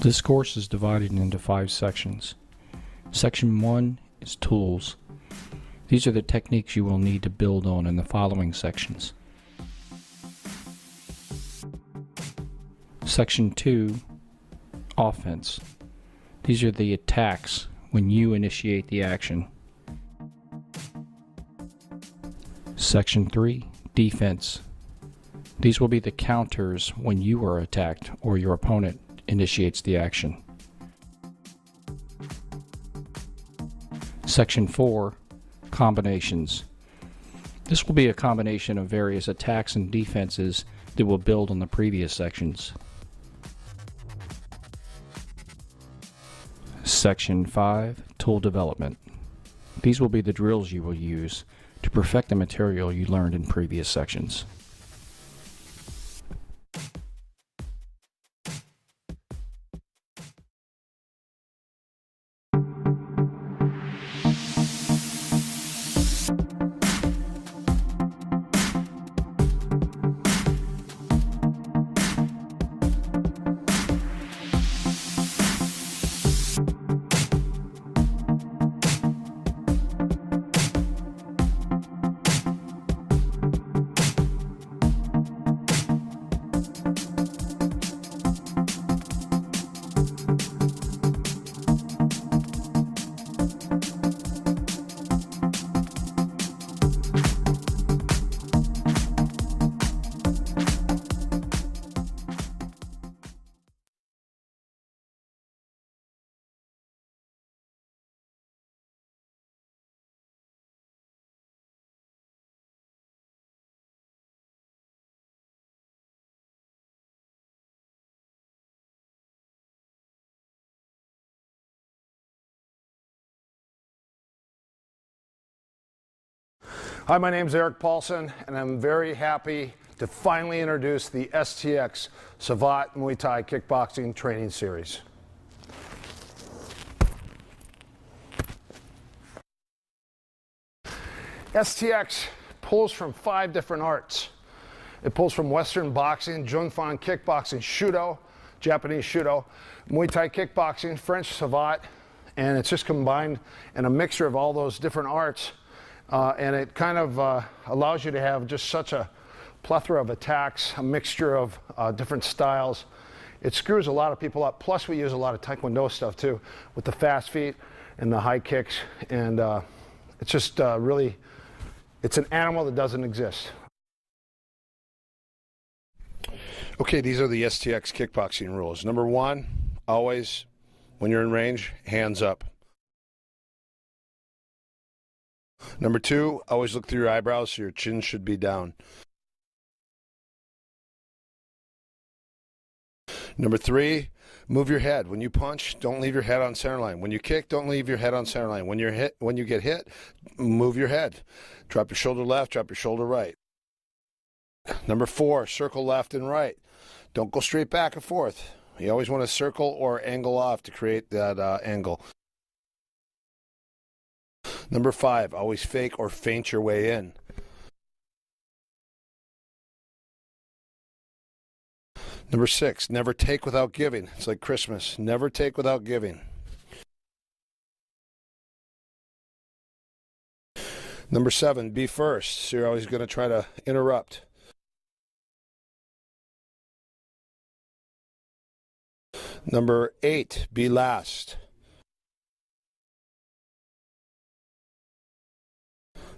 This course is divided into 5 sections. Section 1 is tools. These are the techniques you will need to build on in the following sections. Section 2, offense. These are the attacks when you initiate the action. Section 3, defense. These will be the counters when you are attacked or your opponent initiates the action. Section 4, combinations. This will be a combination of various attacks and defenses that will build on the previous sections. Section 5, tool development. These will be the drills you will use to perfect the material you learned in previous sections. Hi, my name is Erik Paulson, and I'm very happy to finally introduce the STX Savate Muay Thai Kickboxing Training Series. STX pulls from 5 different arts. It pulls from Western boxing, Jungfan kickboxing, Shudo, Japanese Shudo, Muay Thai kickboxing, French Savate, and it's just combined in a mixture of all those different arts. And it kind of allows you to have just such a plethora of attacks, a mixture of different styles. It screws a lot of people up. Plus, we use a lot of Taekwondo stuff too, with the fast feet and the high kicks. And it's just really, it's an animal that doesn't exist. Okay, these are the STX kickboxing rules. Number 1, always, when you're in range, hands up. Number 2, always look through your eyebrows so your chin should be down. Number 3, move your head. When you punch, don't leave your head on center line. When you kick, don't leave your head on center line. When you get hit, move your head. Drop your shoulder left, drop your shoulder right. Number 4, circle left and right. Don't go straight back and forth. You always want to circle or angle off to create that angle. Number 5, always fake or feint your way in. Number 6, never take without giving. It's like Christmas. Never take without giving. Number 7, be first. So you're always going to try to interrupt. Number 8, be last.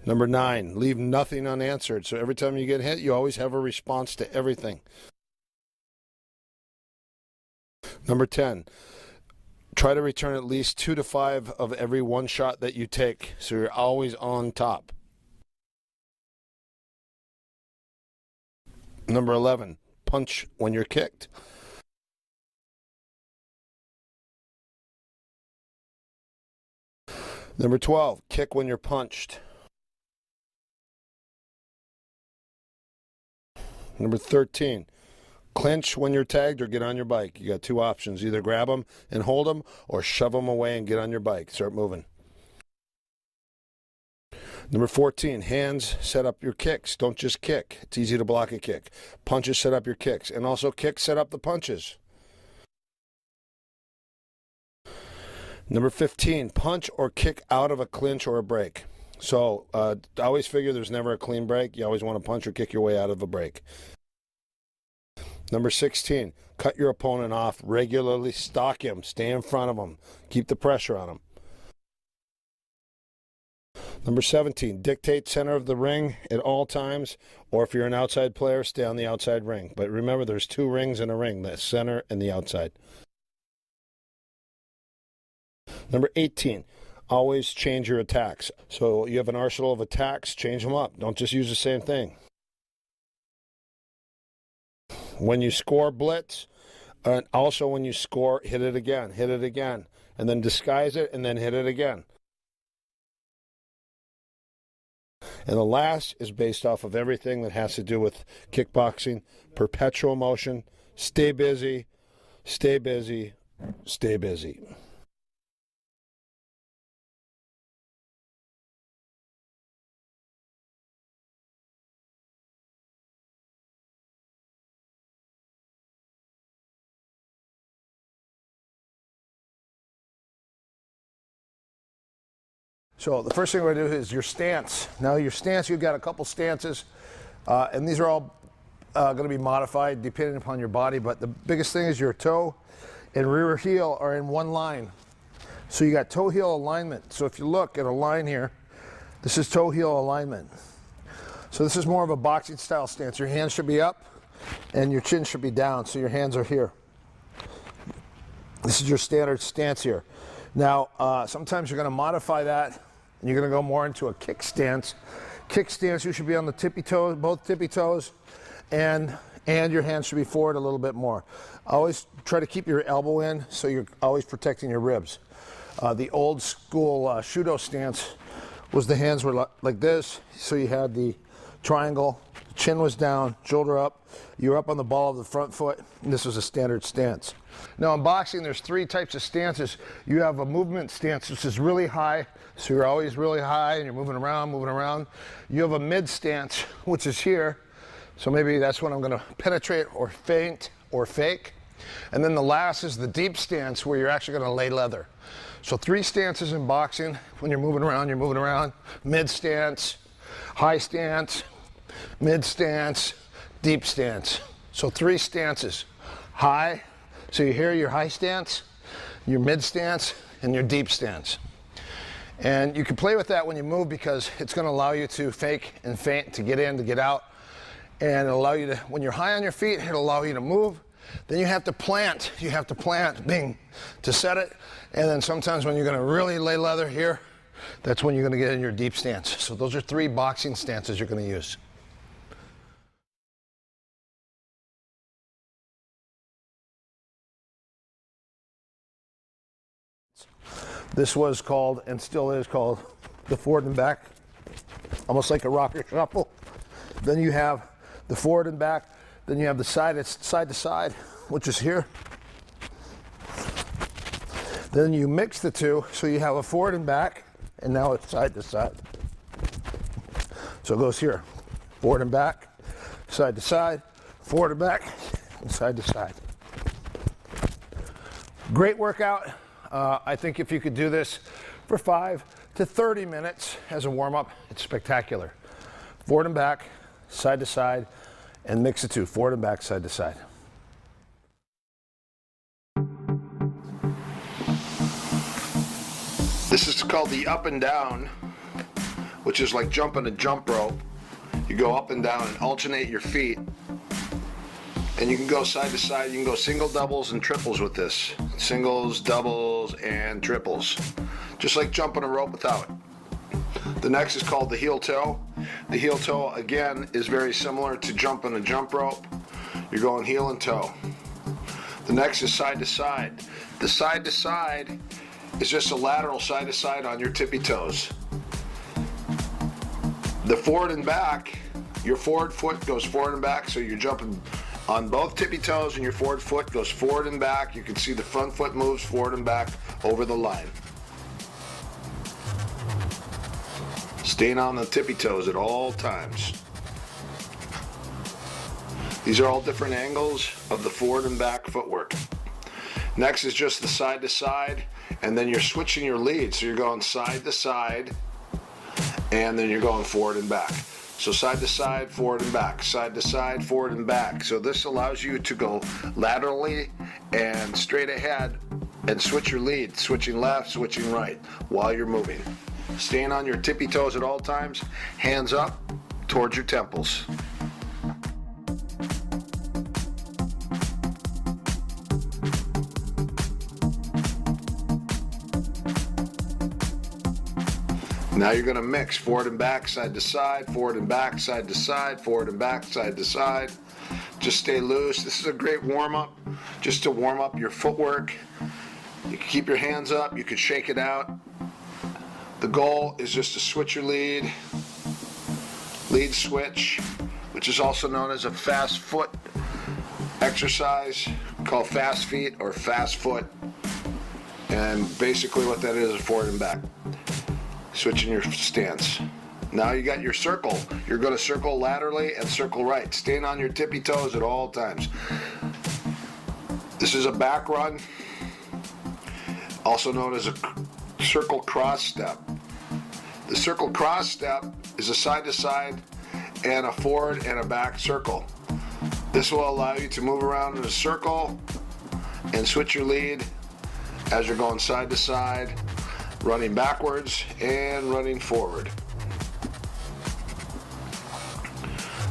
Number 9, leave nothing unanswered. So every time you get hit, you always have a response to everything. Number 10, try to return at least 2 to 5 of every one shot that you take. So you're always on top. Number 11, punch when you're kicked. Number 12, kick when you're punched. Number 13, clinch when you're tagged or get on your bike. You got 2 options. Either grab them and hold them or shove them away and get on your bike. Start moving. Number 14, hands set up your kicks. Don't just kick. It's easy to block a kick. Punches set up your kicks. And also kicks set up the punches. Number 15, punch or kick out of a clinch or a break. So I always figure there's never a clean break. You always want to punch or kick your way out of a break. Number 16, cut your opponent off regularly. Stalk him. Stay in front of him. Keep the pressure on him. Number 17, dictate center of the ring at all times, or if you're an outside player, stay on the outside ring. But remember, there's 2 rings in a ring, the center and the outside. Number 18, always change your attacks. So you have an arsenal of attacks, change them up. Don't just use the same thing. When you score, blitz. And also when you score, hit it again, and then disguise it, and then hit it again. And the last is based off of everything that has to do with kickboxing, perpetual motion, stay busy, stay busy, stay busy. So the first thing we're going to do is your stance. Now your stance, you've got a couple stances, and these are all going to be modified depending upon your body, but the biggest thing is your toe and rear heel are in one line. So you got toe heel alignment. So if you look at a line here, this is toe heel alignment. So this is more of a boxing style stance. Your hands should be up and your chin should be down, so your hands are here. This is your standard stance here. Now, sometimes you're going to modify that, and you're going to go more into a kick stance. Kick stance, you should be on the tippy toes, both tippy toes, and your hands should be forward a little bit more. Always try to keep your elbow in, so you're always protecting your ribs. The old school Shudo stance was the hands were like this, so you had the triangle, chin was down, shoulder up, you were up on the ball of the front foot, and this was a standard stance. Now in boxing, there's 3 types of stances. You have a movement stance, which is really high, so you're always really high and you're moving around, moving around. You have a mid stance, which is here, so maybe that's when I'm going to penetrate or feint or fake. And then the last is the deep stance, where you're actually going to lay leather. So 3 stances in boxing. When you're moving around, mid stance, high stance, mid stance, deep stance. So 3 stances. High, so you hear your high stance, your mid stance, and your deep stance. And you can play with that when you move, because it's going to allow you to fake and feint, to get in, to get out. And it'll allow you to, when you're high on your feet, it'll allow you to move. Then you have to plant. You have to plant, to set it. And then sometimes when you're going to really lay leather here, that's when you're going to get in your deep stance. So those are 3 boxing stances you're going to use. This was called, and still is called, the forward and back, almost like a rocker shuffle. Then you have the forward and back. Then you have the side to side, which is here. Then you mix the 2, so you have a forward and back, and now it's side to side. So it goes here, forward and back, side to side, forward and back, and side to side. Great workout. I think if you could do this for 5 to 30 minutes as a warm-up, it's spectacular. Forward and back, side to side, and mix the 2, forward and back, side to side. This is called the up and down, which is like jumping a jump rope. You go up and down and alternate your feet. And you can go side to side. You can go single, doubles, and triples with this. Singles, doubles, and triples. Just like jumping a rope without. The next is called the heel toe. The heel toe, again, is very similar to jumping a jump rope. You're going heel and toe. The next is side to side. The side to side is just a lateral side to side on your tippy toes. The forward and back, your forward foot goes forward and back, so you're jumping on both tippy toes, and your forward foot goes forward and back. You can see the front foot moves forward and back over the line. Staying on the tippy toes at all times. These are all different angles of the forward and back footwork. Next is just the side to side, and then you're switching your lead. So you're going side to side, and then you're going forward and back. So side to side, forward and back, side to side, forward and back. So this allows you to go laterally and straight ahead and switch your lead, switching left, switching right while you're moving. Staying on your tippy toes at all times, hands up towards your temples. Now you're going to mix forward and back, side to side, forward and back, side to side, forward and back, side to side. Just stay loose. This is a great warm-up, just to warm up your footwork. You can keep your hands up, you can shake it out. The goal is just to switch your lead switch, which is also known as a fast foot exercise, called fast feet or fast foot. And basically what that is forward and back. Switching your stance. Now you got your circle. You're going to circle laterally and circle right, staying on your tippy toes at all times. This is a back run, also known as a circle cross step. The circle cross step is a side to side and a forward and a back circle. This will allow you to move around in a circle and switch your lead as you're going side to side, running backwards and running forward.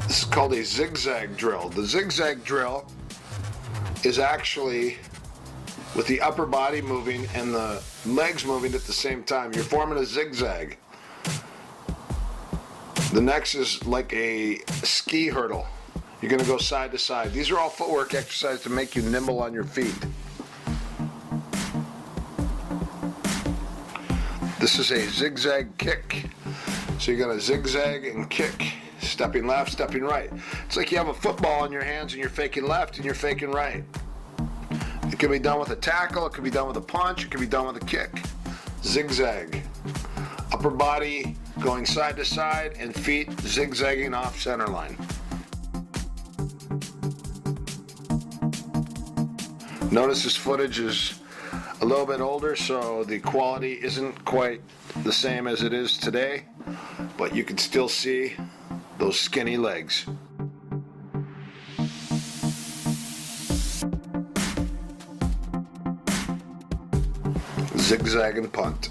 This is called a zigzag drill. The zigzag drill is actually with the upper body moving and the legs moving at the same time. You're forming a zigzag. The next is like a ski hurdle. You're going to go side to side. These are all footwork exercises to make you nimble on your feet. This is a zigzag kick. So you're going to zigzag and kick, stepping left, stepping right. It's like you have a football in your hands and you're faking left and you're faking right. It can be done with a tackle, it can be done with a punch, it can be done with a kick. Zigzag. Upper body going side to side and feet zigzagging off center line. Notice this footage is a little bit older, so the quality isn't quite the same as it is today, but you can still see those skinny legs. Zigzag and punt.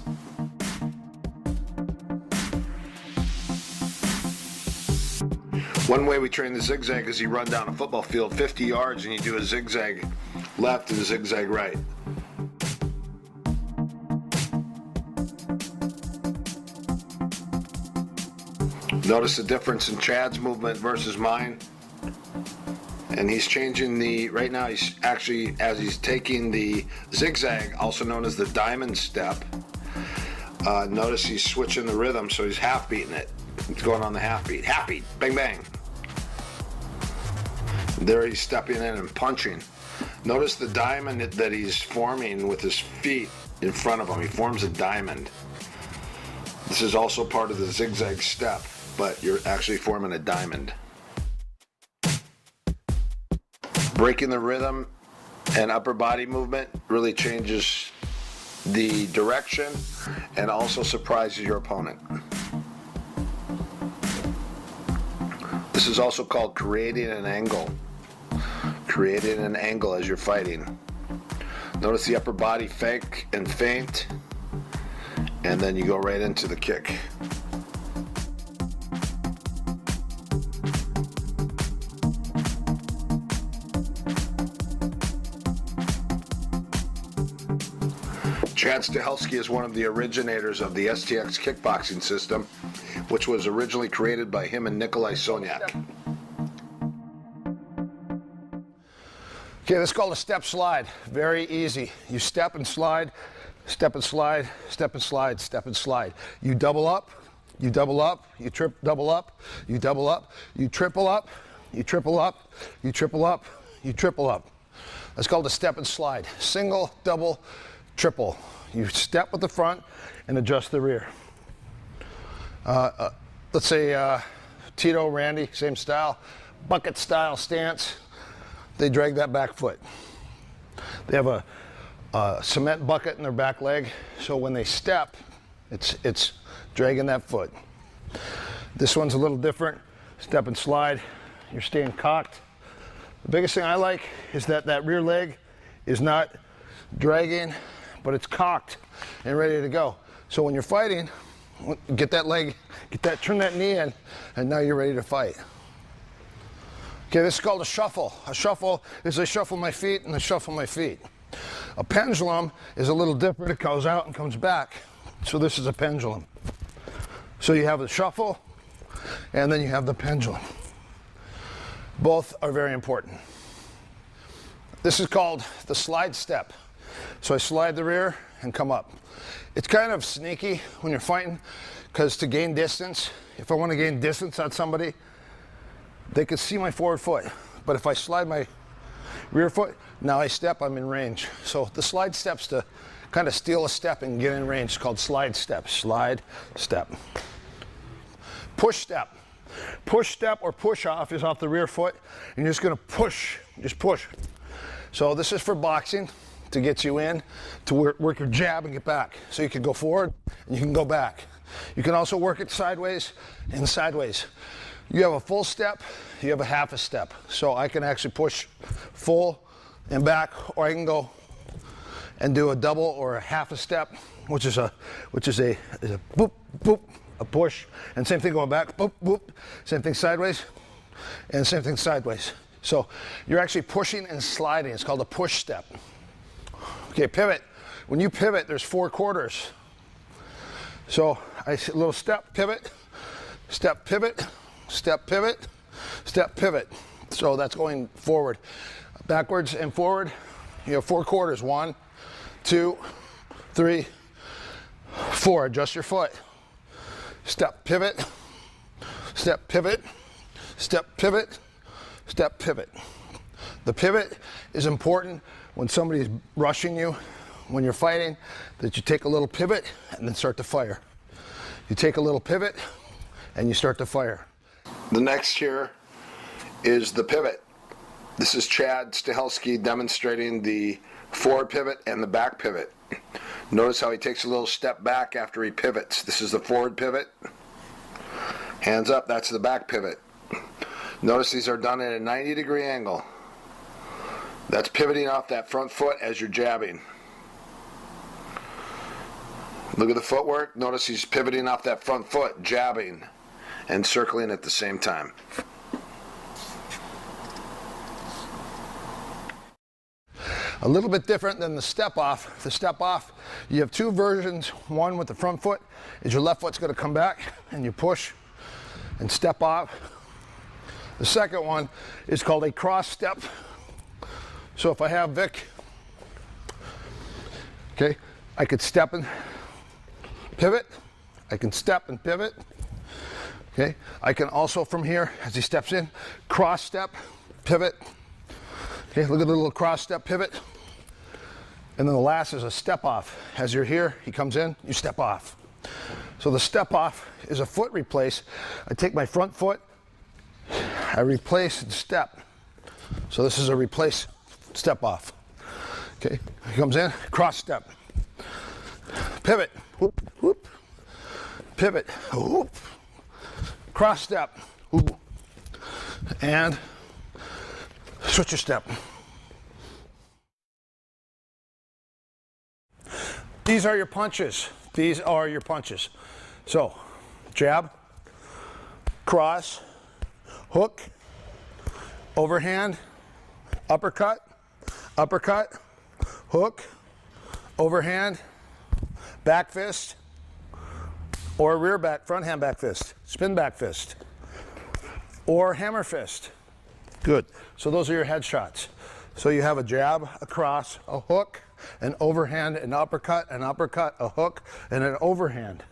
One way we train the zigzag is you run down a football field 50 yards and you do a zigzag left and a zigzag right. Notice the difference in Chad's movement versus mine. And he's changing right now he's actually, as he's taking the zigzag, also known as the diamond step, notice he's switching the rhythm, so he's half beating it. He's going on the half beat, bang bang. There he's stepping in and punching. Notice the diamond that he's forming with his feet in front of him. He forms a diamond. This is also part of the zigzag step, but you're actually forming a diamond. Breaking the rhythm and upper body movement really changes the direction and also surprises your opponent. This is also called creating an angle. Creating an angle as you're fighting. Notice the upper body fake and feint, and then you go right into the kick. Chad Stahelski is one of the originators of the STX kickboxing system, which was originally created by him and Nikolai Sonyak. Okay, this is called a step slide. Very easy. You step and slide, step and slide, step and slide, step and slide. You double up, you double up, you double up, you double up, you triple up, you triple up, you triple up, you triple up. That's called a step and slide. Single, double, triple. You step with the front and adjust the rear. Let's say Tito, Randy, same style, bucket style stance. They drag that back foot. They have a a cement bucket in their back leg, so when they step, it's dragging that foot. This one's a little different. Step and slide, you're staying cocked. The biggest thing I like is that that rear leg is not dragging, but it's cocked and ready to go. So when you're fighting, get that leg, turn that knee in, and now you're ready to fight. Okay, this is called a shuffle. A shuffle is I shuffle my feet and I shuffle my feet. A pendulum is a little different. It goes out and comes back. So this is a pendulum. So you have the shuffle, and then you have the pendulum. Both are very important. This is called the slide step. So I slide the rear and come up. It's kind of sneaky when you're fighting, because to gain distance, if I want to gain distance on somebody, they can see my forward foot. But if I slide my rear foot, now I step, I'm in range. So the slide step's to kind of steal a step and get in range. It's called slide step. Slide step. Push step. Push step or push off is off the rear foot, and you're just going to push, just push. So this is for boxing, to get you in, to work your jab and get back. So you can go forward and you can go back. You can also work it sideways and sideways. You have a full step, you have a half a step. So I can actually push full and back, or I can go and do a double or a half a step, which is a boop, boop, a push, and same thing going back, boop, boop, same thing sideways, and same thing sideways. So you're actually pushing and sliding. It's called a push step. Okay, pivot. When you pivot, there's 4 quarters. So I see a little step, pivot, step, pivot, step, pivot, step, pivot. So that's going forward. Backwards and forward, you have 4 quarters. 1, 2, 3, 4. Adjust your foot. Step, pivot, step, pivot, step, pivot, step, pivot. The pivot is important when somebody's rushing you, when you're fighting, that you take a little pivot and then start to fire. You take a little pivot and you start to fire. The next here is the pivot. This is Chad Stahelski demonstrating the forward pivot and the back pivot. Notice how he takes a little step back after he pivots. This is the forward pivot. Hands up, that's the back pivot. Notice these are done at a 90-degree angle. That's pivoting off that front foot as you're jabbing. Look at the footwork. Notice he's pivoting off that front foot, jabbing, and circling at the same time. A little bit different than the step off. The step off, you have 2 versions. One with the front foot is your left foot's going to come back and you push and step off. The second one is called a cross step. So if I have Vic, okay, I could step and pivot. I can step and pivot. Okay, I can also from here, as he steps in, cross step, pivot. Okay, look at the little cross step pivot. And then the last is a step off. As you're here, he comes in, you step off. So the step off is a foot replace. I take my front foot, I replace and step. So this is a replace step off. Okay, he comes in, cross step, pivot, whoop, whoop, pivot, whoop, cross step, whoop, and switch your step. These are your punches. These are your punches. So, jab, cross, hook, overhand, uppercut, uppercut, hook, overhand, back fist, or rear back, front hand back fist, spin back fist, or hammer fist. Good. So those are your headshots. So you have a jab, a cross, a hook, an overhand, an uppercut, a hook, and an overhand.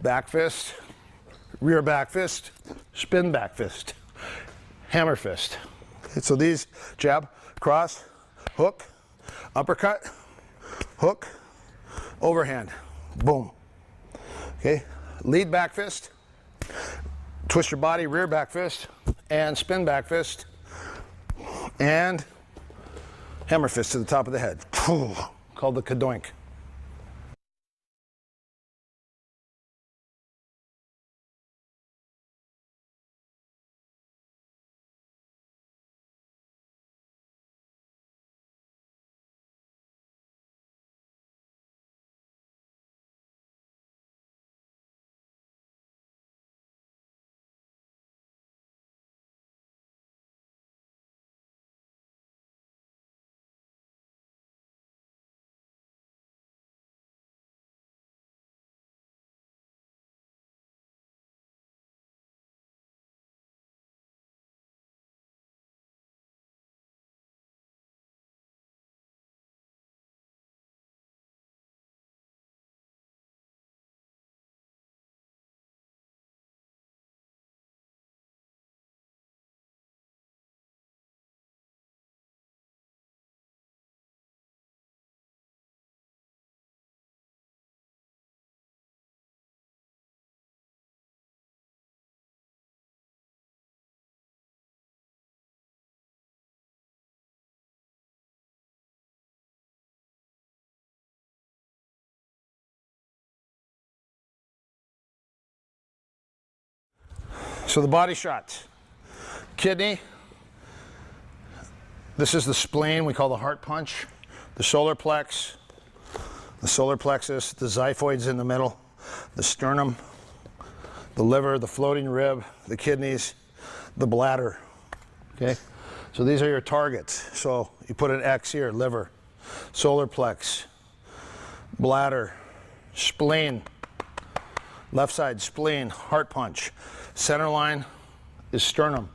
Back fist, rear back fist, spin back fist, hammer fist. Okay, so these jab, cross, hook, uppercut, hook, overhand, boom. Okay, lead back fist, twist your body, rear back fist, and spin back fist, and hammer fist to the top of the head. called the kadoink. So the body shots. Kidney. This is the spleen, we call the heart punch. The solar plex, the solar plexus, the xiphoids in the middle, the sternum, the liver, the floating rib, the kidneys, the bladder. Okay? So these are your targets. So you put an X here, liver, solar plex, bladder, spleen, left side spleen, heart punch. Center line is sternum,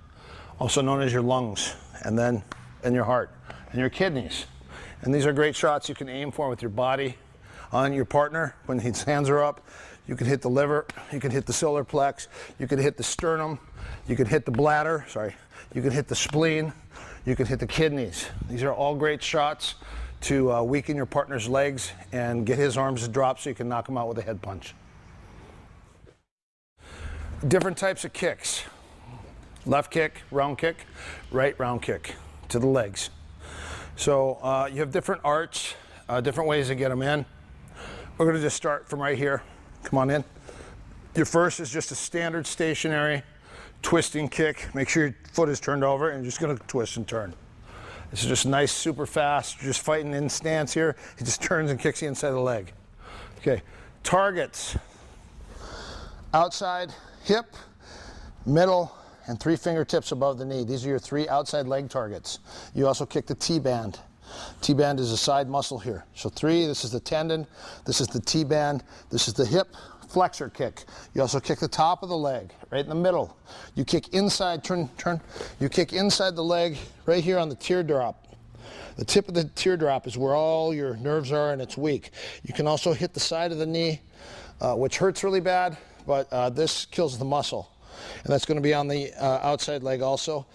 also known as your lungs, and then your heart and your kidneys. And these are great shots you can aim for with your body on your partner. When his hands are up, you can hit the liver, you can hit the solar plex, you can hit the sternum, you can hit the bladder, you can hit the spleen, you can hit the kidneys. These are all great shots to weaken your partner's legs and get his arms to drop so you can knock him out with a head punch. Different types of kicks. Left kick, round kick, right round kick to the legs. So you have different arts, different ways to get them in. We're going to just start from right here. Come on in. Your first is just a standard stationary twisting kick. Make sure your foot is turned over and you're just going to twist and turn. This is just nice, super fast. You're just fighting in stance here. He just turns and kicks you inside the leg. Okay, targets. Outside hip, middle, and 3 fingertips above the knee. These are your 3 outside leg targets. You also kick the T-band. T-band is a side muscle here. So 3, this is the tendon, this is the T-band, this is the hip flexor kick. You also kick the top of the leg, right in the middle. You kick inside, turn. You kick inside the leg, right here on the teardrop. The tip of the teardrop is where all your nerves are and it's weak. You can also hit the side of the knee, which hurts really bad, but this kills the muscle. And that's going to be on the outside leg also.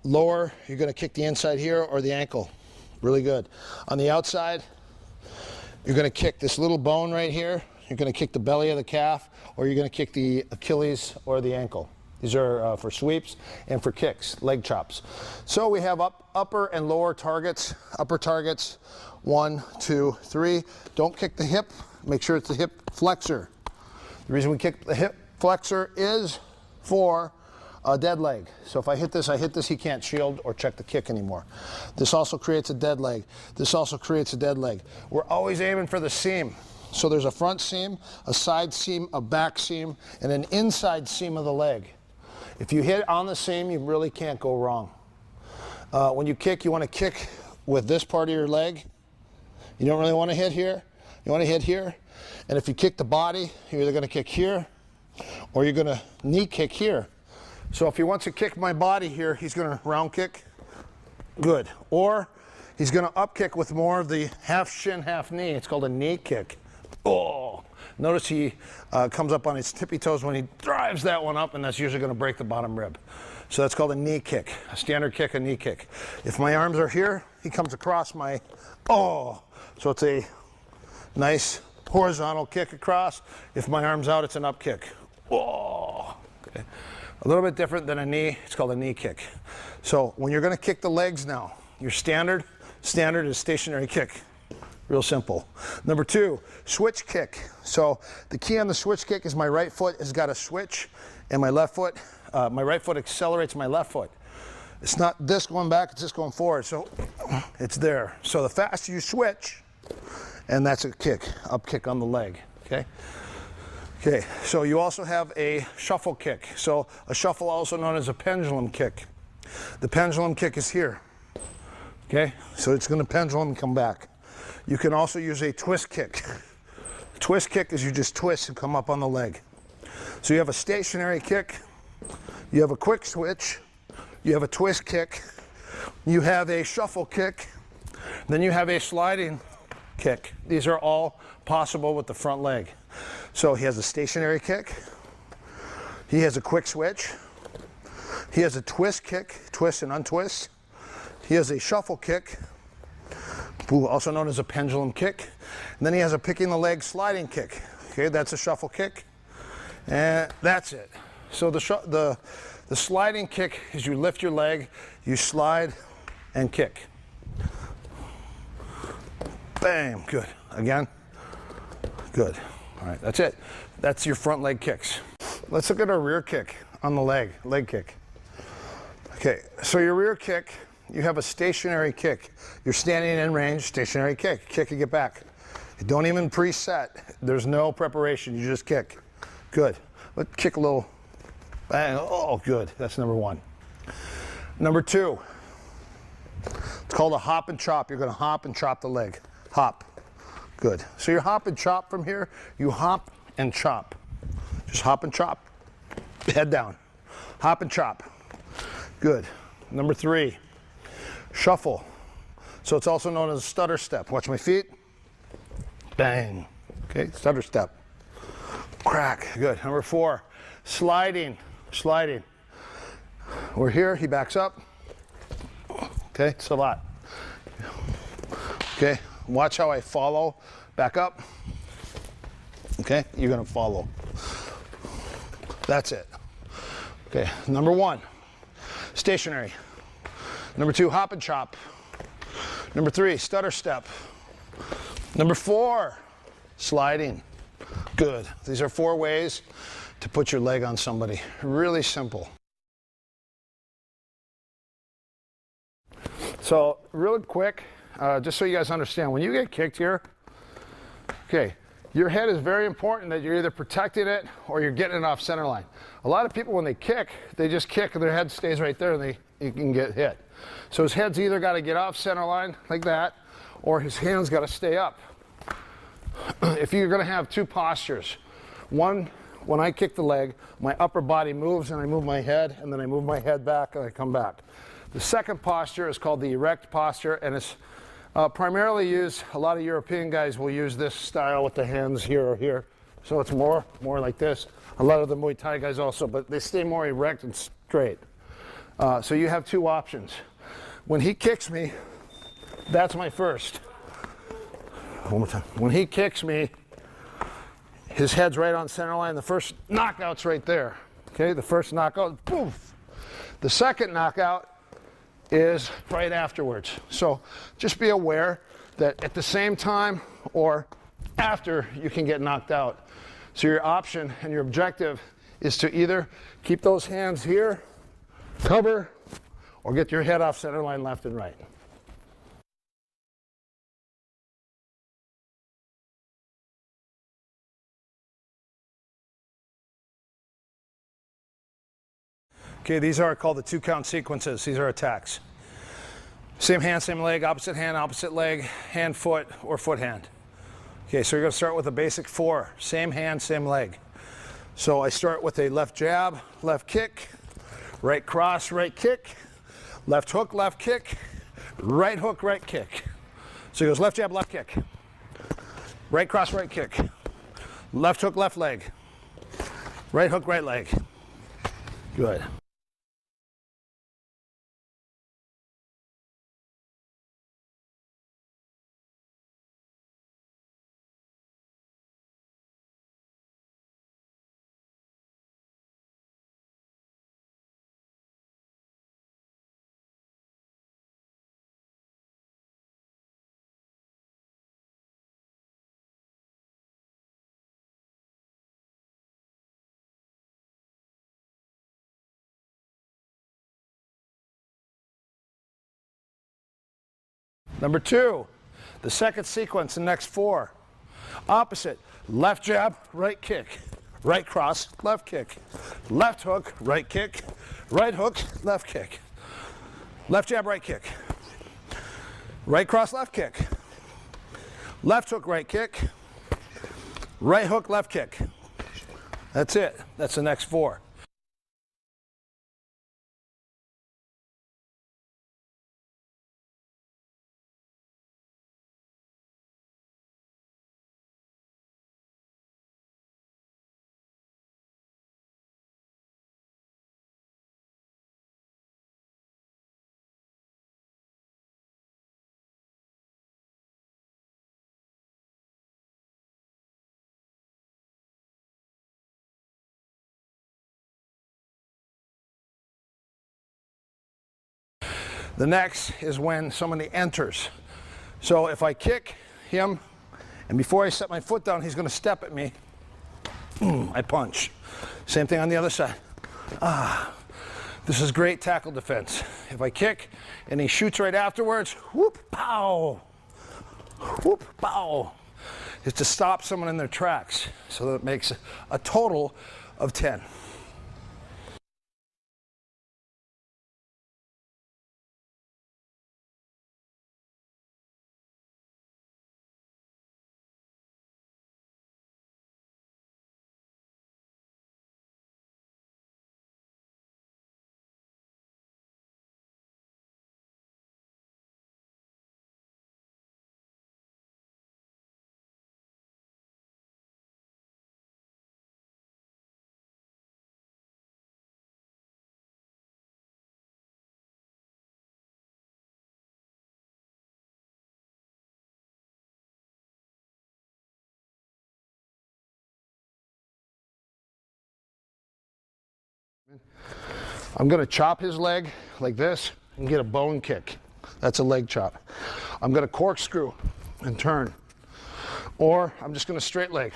Lower, you're going to kick the inside here or the ankle. Really good. On the outside, you're going to kick this little bone right here. You're going to kick the belly of the calf, or you're going to kick the Achilles or the ankle. These are for sweeps and for kicks, leg chops. So we have upper and lower targets. Upper targets, 1, 2, 3. Don't kick the hip. Make sure it's the hip flexor. The reason we kick the hip flexor is for a dead leg. So if I hit this, he can't shield or check the kick anymore. This also creates a dead leg. This also creates a dead leg. We're always aiming for the seam. So there's a front seam, a side seam, a back seam, and an inside seam of the leg. If you hit on the seam, you really can't go wrong. When you kick, you want to kick with this part of your leg. You don't really want to hit here. You want to hit here. And if you kick the body, you're either going to kick here or you're going to knee kick here. So if he wants to kick my body here, he's going to round kick. Good. Or he's going to up kick with more of the half shin, half knee. It's called a knee kick. Oh! Notice he comes up on his tippy toes when he drives that one up, and that's usually going to break the bottom rib. So that's called a knee kick. A standard kick, a knee kick. If my arms are here, he comes across my, oh! So it's a nice horizontal kick across. If my arm's out, it's an up kick. Oh! Okay. A little bit different than a knee. It's called a knee kick. So when you're going to kick the legs now, your standard is stationary kick. Real simple. Number 2, switch kick. So the key on the switch kick is my right foot has got a switch, and my left foot, my right foot accelerates my left foot. It's not this going back, it's just going forward. So it's there. So the faster you switch, and that's a kick, up kick on the leg, okay? Okay, so you also have a shuffle kick. So a shuffle, also known as a pendulum kick. The pendulum kick is here, okay? So it's gonna pendulum and come back. You can also use a twist kick. Twist kick is you just twist and come up on the leg. So you have a stationary kick, you have a quick switch, you have a twist kick, you have a shuffle kick, then you have a sliding kick. These are all possible with the front leg. So he has a stationary kick, he has a quick switch, he has a twist kick, twist and untwist, he has a shuffle kick, also known as a pendulum kick, and then he has a picking the leg sliding kick. Okay, that's a shuffle kick, and that's it. So the sliding kick is you lift your leg, you slide and kick. Bam, good. Again, good. All right, that's it. That's your front leg kicks. Let's look at our rear kick on the leg kick. Okay, so your rear kick, you have a stationary kick. You're standing in range, stationary kick. Kick and get back. You don't even preset. There's no preparation, you just kick. Good. Let's kick a little. Bang. Oh, good. That's number 1. Number 2, it's called a hop and chop. You're gonna hop and chop the leg. Hop. Good. So you hop and chop from here. You hop and chop. Just hop and chop. Head down. Hop and chop. Good. Number 3, shuffle. So it's also known as a stutter step. Watch my feet. Bang. Okay, stutter step. Crack. Good. Number 4, sliding. Sliding. We're here, he backs up. Okay, it's a lot. Okay, watch how I follow. Back up. Okay, you're gonna follow. That's it. Okay, number 1, stationary. Number 2, hop and chop. Number 3, stutter step. Number 4, sliding. Good. These are 4 ways to put your leg on somebody. Really simple. So really quick, just so you guys understand, when you get kicked here, okay, your head is very important that you're either protecting it or you're getting it off center line. A lot of people, when they kick, they just kick and their head stays right there and you can get hit. So his head's either got to get off center line like that, or his hands got to stay up. If you're going to have 2 postures, one, when I kick the leg, my upper body moves and I move my head, and then I move my head back and I come back. The second posture is called the erect posture, and it's primarily used, a lot of European guys will use this style with the hands here or here. So it's more like this. A lot of the Muay Thai guys also, but they stay more erect and straight. So you have 2 options. When he kicks me, that's my first. One more time. When he kicks me, his head's right on center line. The first knockout's right there. Okay, the first knockout, poof. The second knockout is right afterwards. So just be aware that at the same time or after you can get knocked out. So your option and your objective is to either keep those hands here, cover, or get your head off center line left and right. Okay, these are called the 2-count sequences. These are attacks. Same hand, same leg, opposite leg, hand, foot, or foot, hand. Okay, so you're gonna start with a basic 4. Same hand, same leg. So I start with a left jab, left kick, right cross, right kick, left hook, left kick, right hook, right kick. So he goes left jab, left kick, right cross, right kick, left hook, left leg, right hook, right leg. Good. Number 2, the second sequence, the next 4. Opposite, left jab, right kick, right cross, left kick, left hook, right kick, right hook, left kick, left jab, right kick, right cross, left kick, left hook, right kick, right hook, left kick. That's it. That's the next 4. The next is when somebody enters. So if I kick him, and before I set my foot down, he's going to step at me, I punch. Same thing on the other side. This is great tackle defense. If I kick and he shoots right afterwards, whoop, pow, whoop, pow, is to stop someone in their tracks. So that makes a total of 10. I'm going to chop his leg like this and get a bone kick. That's a leg chop. I'm going to corkscrew and turn. Or I'm just going to straight leg.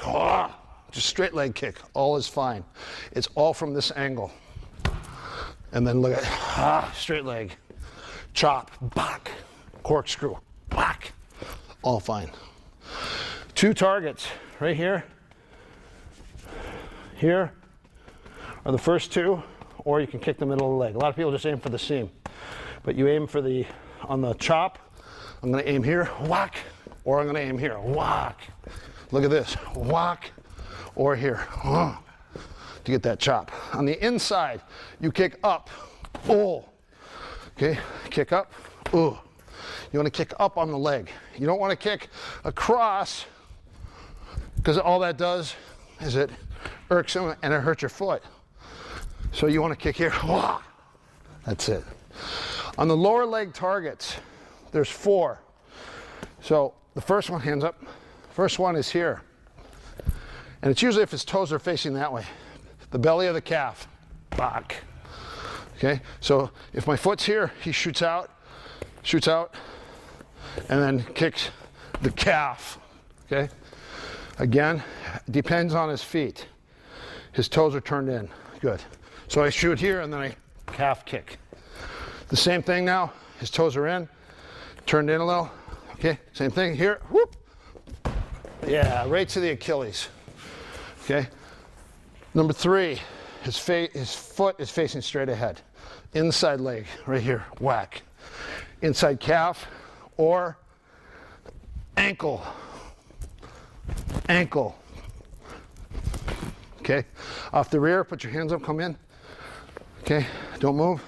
Just straight leg kick. All is fine. It's all from this angle. And then look at straight leg. Chop. Back. Corkscrew. Back. All fine. 2 targets right here. Here are the first 2. Or you can kick the middle of the leg. A lot of people just aim for the seam. But you aim for on the chop, I'm going to aim here, whack, or I'm going to aim here, whack. Look at this, whack, or here, to get that chop. On the inside, you kick up, okay, kick up, You want to kick up on the leg. You don't want to kick across, because all that does is it irks them and it hurts your foot. So you want to kick here. That's it. On the lower leg targets, there's 4. So the first one, hands up. First one is here. And it's usually if his toes are facing that way. The belly of the calf. Back. Okay? So if my foot's here, he shoots out, and then kicks the calf. Okay? Again, depends on his feet. His toes are turned in. Good. So I shoot here and then I calf kick. The same thing now. His toes are in, turned in a little. Okay, same thing here. Whoop. Yeah, right to the Achilles. Okay. Number 3, his foot is facing straight ahead. Inside leg, right here. Whack. Inside calf or ankle. Ankle. Okay. Off the rear, put your hands up, come in. Okay, don't move.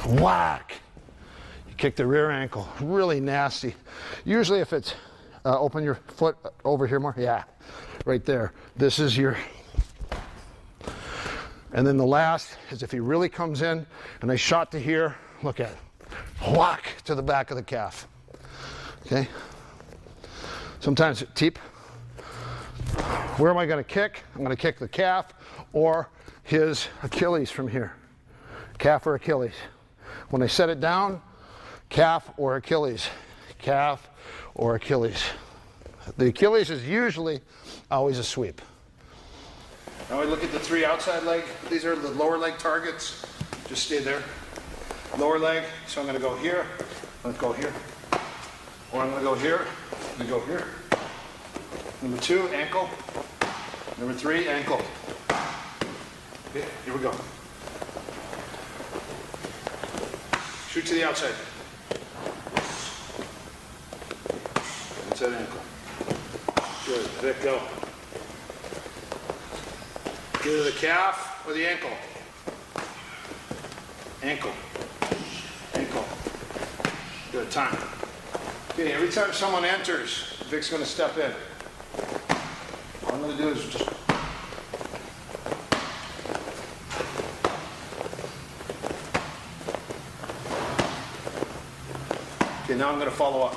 Whack. You kick the rear ankle. Really nasty. Usually if it's, open your foot over here more. Yeah, right there. This is your, and then the last is if he really comes in and I shot to here, look at it. Whack to the back of the calf. Okay. Sometimes teep. Where am I going to kick? I'm going to kick the calf or his Achilles from here. Calf or Achilles. When I set it down, calf or Achilles. Calf or Achilles. The Achilles is usually always a sweep. Now we look at the 3 outside leg. These are the lower leg targets. Just stay there. lower leg. So I'm going to go here, let's go here. Or I'm going to go here, I'm going to go here. Number 2, ankle. Number 3, ankle. Okay, here we go. Shoot to the outside. Inside ankle. Good, Vic, go. Either the calf or the ankle. Ankle. Ankle. Good, time. Okay, every time someone enters, Vic's going to step in. All I'm going to do is just... Okay, now I'm going to follow up.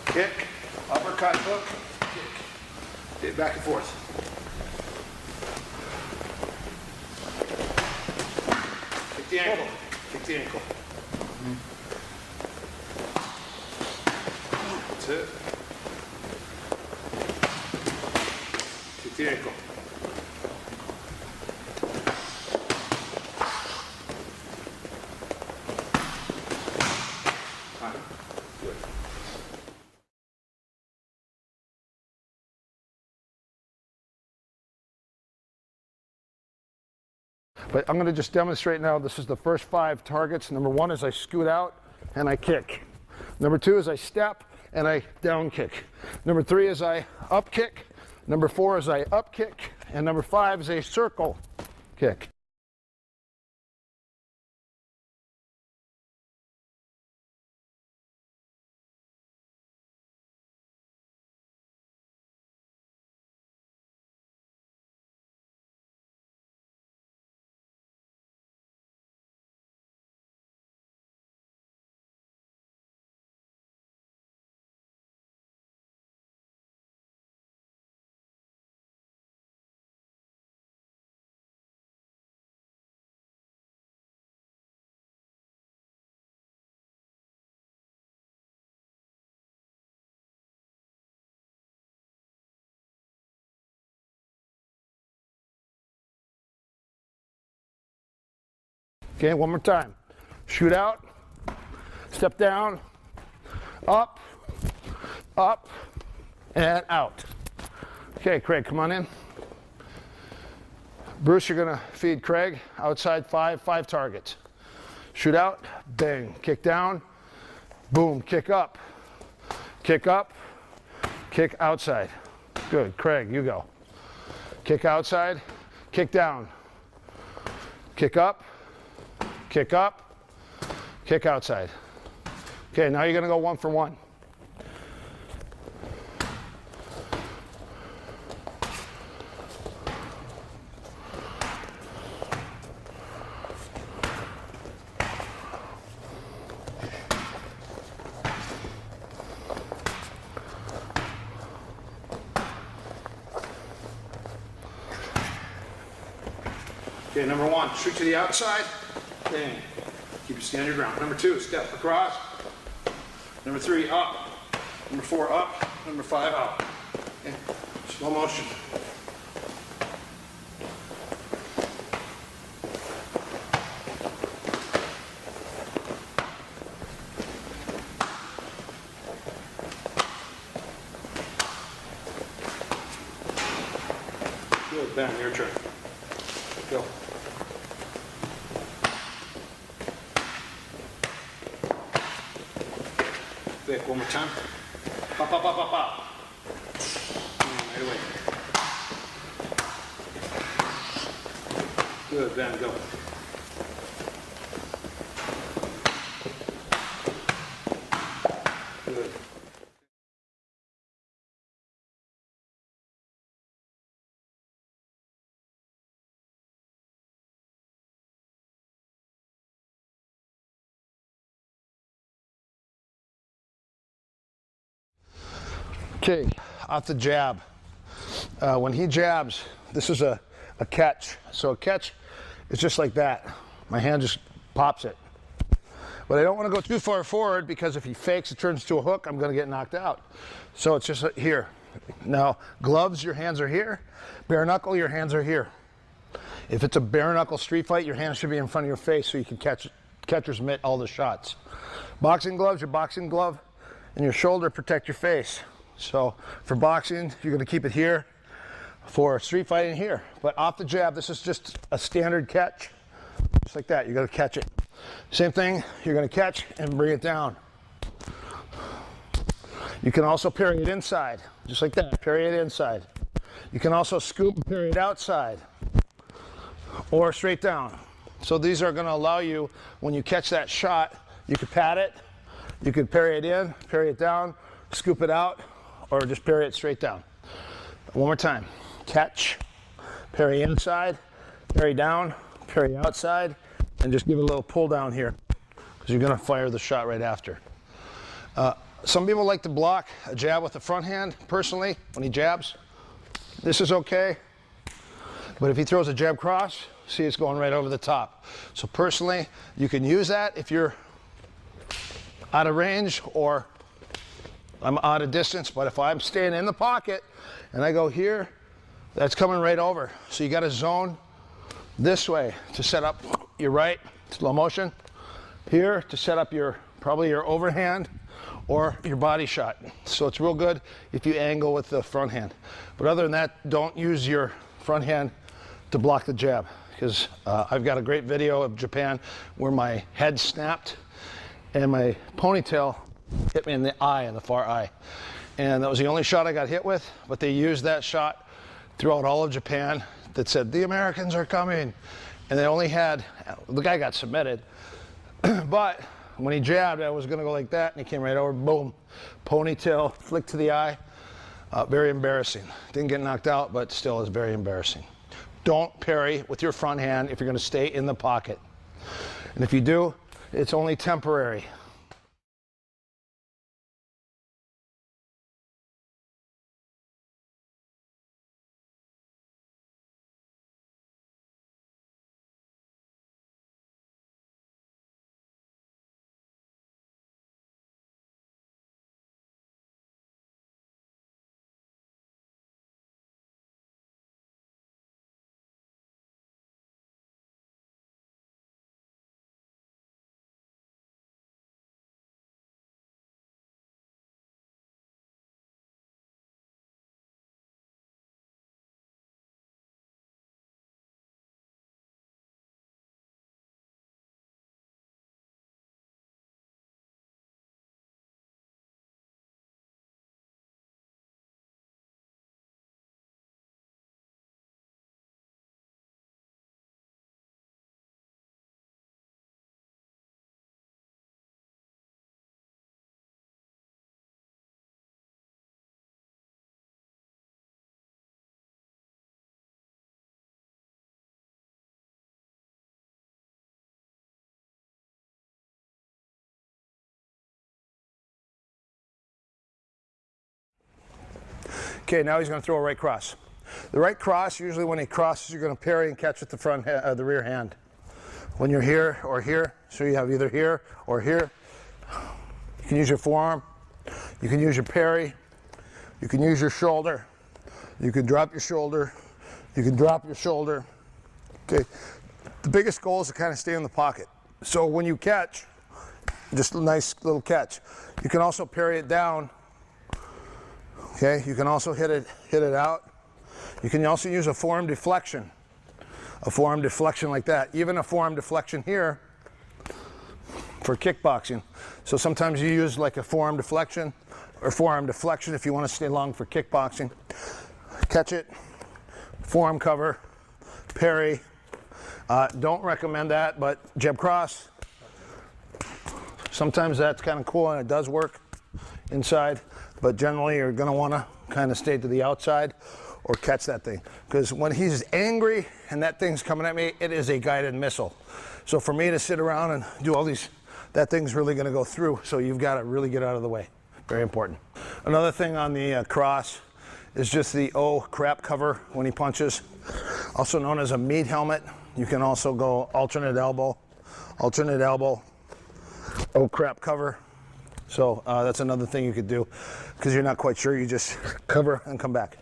Kick, uppercut, hook, kick. Okay, back and forth. Kick the ankle. Kick the ankle. That's it. Kick the ankle. Time. Good. But I'm going to just demonstrate now. This is the first 5 targets. Number 1 is I scoot out and I kick. Number 2 is I step and I down kick. Number 3 is I up kick. Number 4 is I up kick. And number 5 is a circle kick. Okay, one more time. Shoot out, step down, up, up, and out. Okay, Craig, come on in. Bruce, you're gonna feed Craig. Outside 5 targets. Shoot out, bang, kick down, boom, kick up, kick outside. Good, Craig, you go. Kick outside, kick down, kick up, kick outside. Okay, now you're gonna go 1 for 1. Okay, number 1, shoot to the outside. Bang. Keep your stand your ground. Number 2, step across. Number 3, up. Number 4, up. Number 5, out. Okay. Slow motion. Good, bang, your turn. Go. Vic, one more time. Pop, pop, pop, pop, pop. Right away. Good, Ben, go. Good. Okay, off the jab. When he jabs, this is a catch. So a catch is just like that. My hand just pops it. But I don't want to go too far forward because if he fakes, it turns to a hook, I'm going to get knocked out. So it's just here. Now, gloves, your hands are here. Bare knuckle, your hands are here. If it's a bare knuckle street fight, your hands should be in front of your face so you can catcher's mitt all the shots. Boxing gloves, your boxing glove and your shoulder protect your face. So for boxing, you're going to keep it here. For street fighting, here. But off the jab, this is just a standard catch. Just like that, you're going to catch it. Same thing, you're going to catch and bring it down. You can also parry it inside, just like that, parry it inside. You can also scoop and parry it outside or straight down. So these are going to allow you, when you catch that shot, you could pat it, you could parry it in, parry it down, scoop it out, or just parry it straight down. One more time. Catch, parry inside, parry down, parry outside, and just give it a little pull down here because you're going to fire the shot right after. Some people like to block a jab with the front hand. Personally, when he jabs, this is okay. But if he throws a jab cross, see, it's going right over the top. So personally, you can use that if you're out of range or I'm out of distance. But if I'm staying in the pocket and I go here, that's coming right over. So you got to zone this way to set up your right, slow motion. Here to set up your, probably your overhand or your body shot. So it's real good if you angle with the front hand. But other than that, don't use your front hand to block the jab. Because I've got a great video of Japan where my head snapped and my ponytail hit me in the eye, in the far eye. And that was the only shot I got hit with, but they used that shot throughout all of Japan that said, the Americans are coming. And they only had, the guy got submitted, but when he jabbed, I was gonna go like that, and he came right over, boom, ponytail, flick to the eye. Very embarrassing. Didn't get knocked out, but still is very embarrassing. Don't parry with your front hand if you're gonna stay in the pocket. And if you do, it's only temporary. Okay, now he's going to throw a right cross. The right cross, usually when he crosses, you're going to parry and catch with the front, the rear hand. When you're here or here, so you have either here or here, you can use your forearm, you can use your parry, you can use your shoulder, you can drop your shoulder, you can drop your shoulder. Okay, the biggest goal is to kind of stay in the pocket. So when you catch, just a nice little catch. You can also parry it down. Okay, you can also hit it out. You can also use a forearm deflection. A forearm deflection like that. Even a forearm deflection here for kickboxing. So sometimes you use like a forearm deflection or forearm deflection if you want to stay long for kickboxing. Catch it, forearm cover, parry. Don't recommend that, but jab cross. Sometimes that's kind of cool and it does work inside, but generally you're going to want to kind of stay to the outside or catch that thing. Because when he's angry and that thing's coming at me, it is a guided missile. So for me to sit around and do all these, that thing's really going to go through. So you've got to really get out of the way. Very important. Another thing on the cross is just the oh crap cover when he punches. Also known as a meat helmet. You can also go alternate elbow, oh crap cover. So that's another thing you could do because you're not quite sure. You just cover and come back.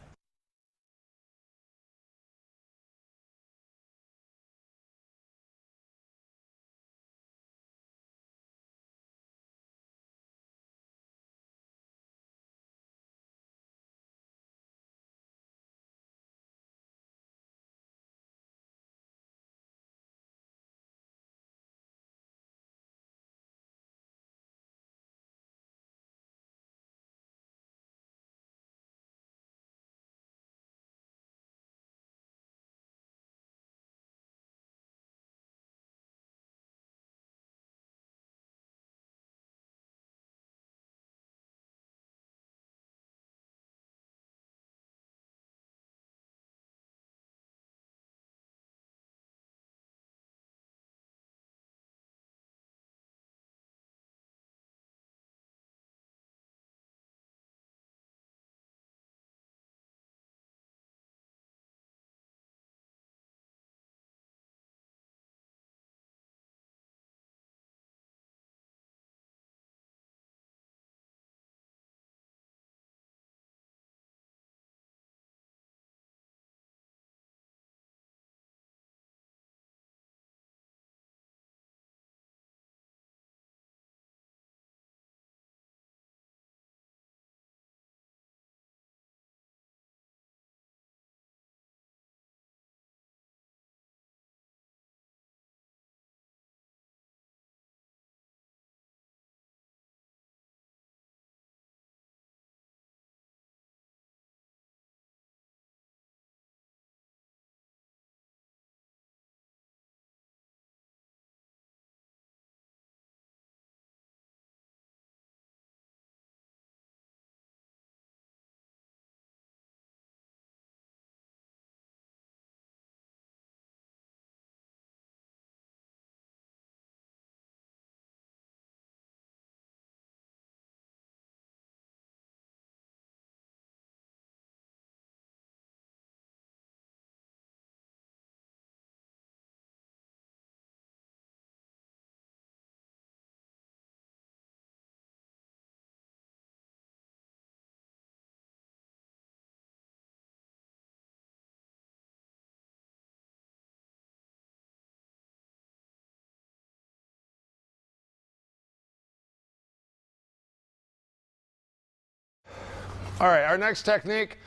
All right, our next technique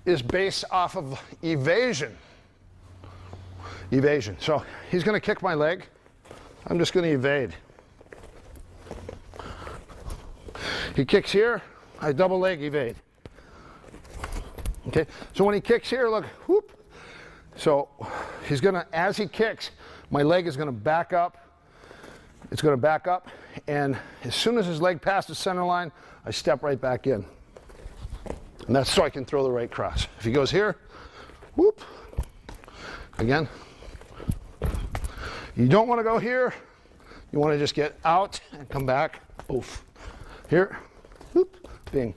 is based off of evasion. Evasion. So he's going to kick my leg. I'm just going to evade. He kicks here, I double leg evade. Okay, so when he kicks here, look, whoop. So he's going to, as he kicks, my leg is going to back up. It's going to back up, and as soon as his leg passes the center line, I step right back in. And that's so I can throw the right cross. If he goes here, whoop, again. You don't want to go here. You want to just get out and come back. Oof. Here, whoop, bing.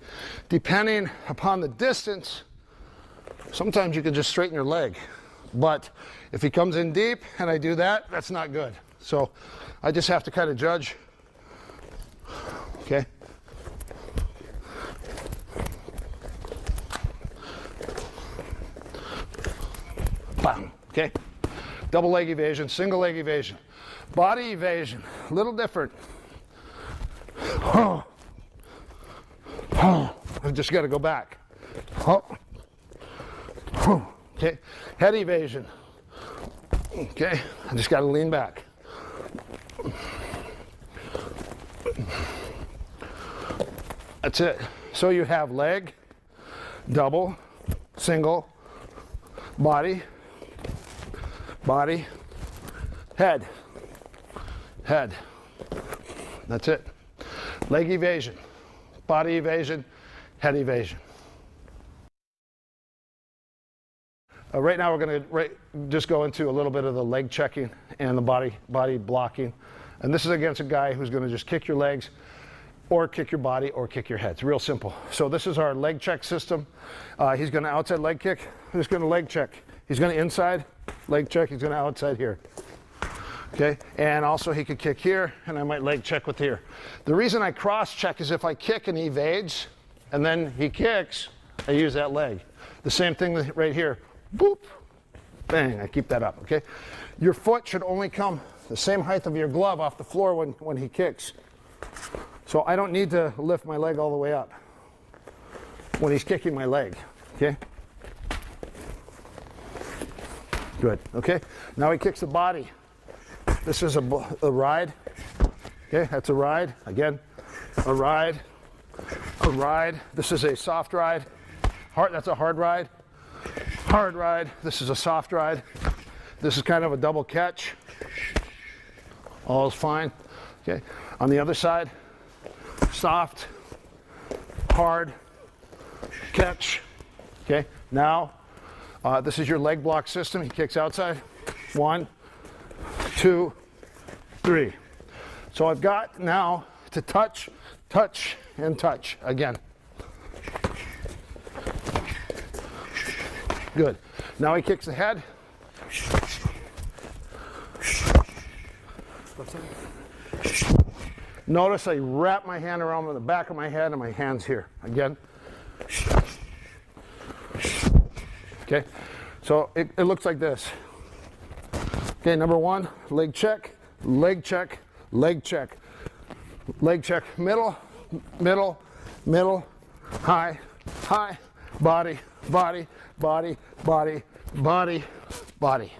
Depending upon the distance, sometimes you can just straighten your leg. But if he comes in deep and I do that, that's not good. So I just have to kind of judge. Okay. Bam. Okay. Double leg evasion, single leg evasion. Body evasion, a little different. Oh. Oh. I've just got to go back. Oh. Oh. Okay. Head evasion. Okay. I just got to lean back. That's it. So you have leg, double, single, body, body, head, head. That's it. Leg evasion, body evasion, head evasion. Right now we're going to just go into a little bit of the leg checking and the body blocking. And this is against a guy who's going to just kick your legs or kick your body or kick your head. It's real simple. So this is our leg check system. He's going to outside leg kick. He's going to leg check. He's going to inside leg check. He's going to outside here. Okay, and also he could kick here, and I might leg check with here. The reason I cross check is if I kick and he evades, and then he kicks, I use that leg. The same thing right here. Boop, bang, I keep that up, okay? Your foot should only come the same height of your glove off the floor when he kicks. So I don't need to lift my leg all the way up when he's kicking my leg, okay? Good, okay? Now he kicks the body. This is a ride, okay? That's a ride, again, a ride, a ride. This is a soft ride. That's a hard ride. Hard ride. This is a soft ride. This is kind of a double catch. All is fine. Okay. On the other side, soft, hard, catch. Okay. Now, this is your leg block system. He kicks outside. 1, 2, 3. So I've got now to touch, touch, and touch again. Good. Now he kicks the head. Notice I wrap my hand around the back of my head and my hand's here. Again. Okay. So it looks like this. Okay, number 1, leg check, leg check, leg check. Leg check, middle, middle, middle, high, high, body, body, body, body, body, body.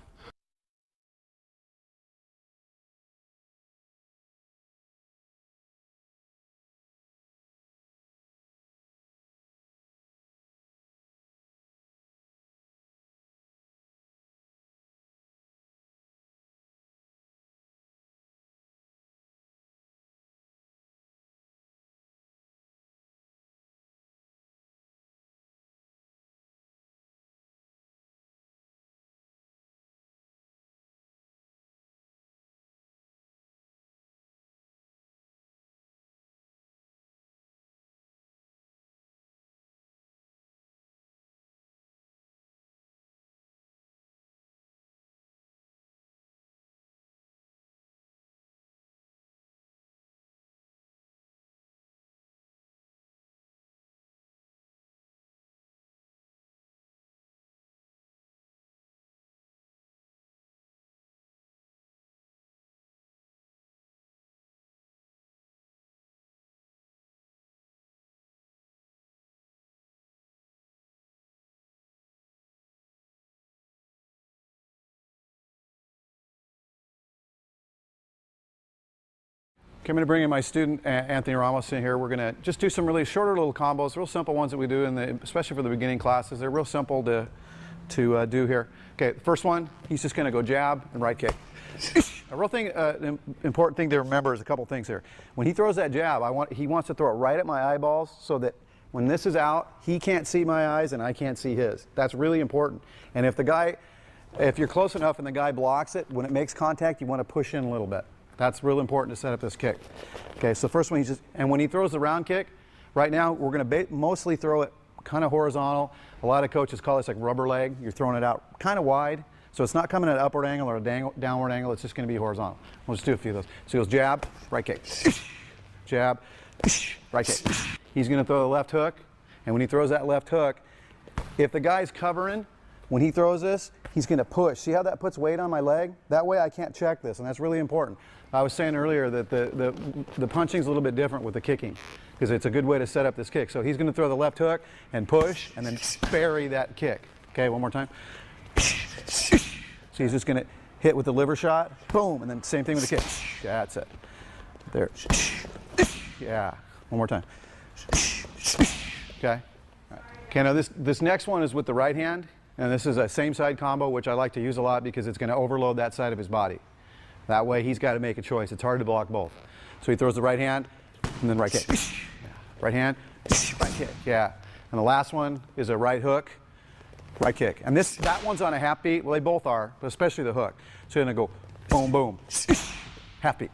I'm going to bring in my student, Anthony Ramos, in here. We're going to just do some really shorter little combos, real simple ones that we do, especially for the beginning classes. They're real simple to do here. Okay, the first one, he's just going to go jab and right kick. A real thing, important thing to remember is a couple things here. When he throws that jab, he wants to throw it right at my eyeballs so that when this is out, he can't see my eyes and I can't see his. That's really important. And if you're close enough and the guy blocks it, when it makes contact, you want to push in a little bit. That's real important to set up this kick. Okay, so the first one, and when he throws the round kick, right now we're going to mostly throw it kind of horizontal. A lot of coaches call this like rubber leg. You're throwing it out kind of wide, so it's not coming at an upward angle or a downward angle. It's just going to be horizontal. We'll just do a few of those. So he goes jab, right kick, jab, right kick. He's going to throw the left hook, and when he throws that left hook, if the guy's covering, when he throws this, he's going to push. See how that puts weight on my leg? That way I can't check this, and that's really important. I was saying earlier that the punching's a little bit different with the kicking because it's a good way to set up this kick. So he's going to throw the left hook and push and then bury that kick. Okay, one more time. So he's just going to hit with the liver shot, boom, and then same thing with the kick. Yeah, that's it. There. Yeah, one more time. Okay. Okay, now this next one is with the right hand, and this is a same side combo, which I like to use a lot because it's going to overload that side of his body. That way he's got to make a choice. It's hard to block both. So he throws the right hand and then right kick. Yeah. Right hand, right kick. Yeah. And the last one is a right hook, right kick. And that one's on a half beat. Well, they both are, but especially the hook. So you're going to go boom, boom, half beat.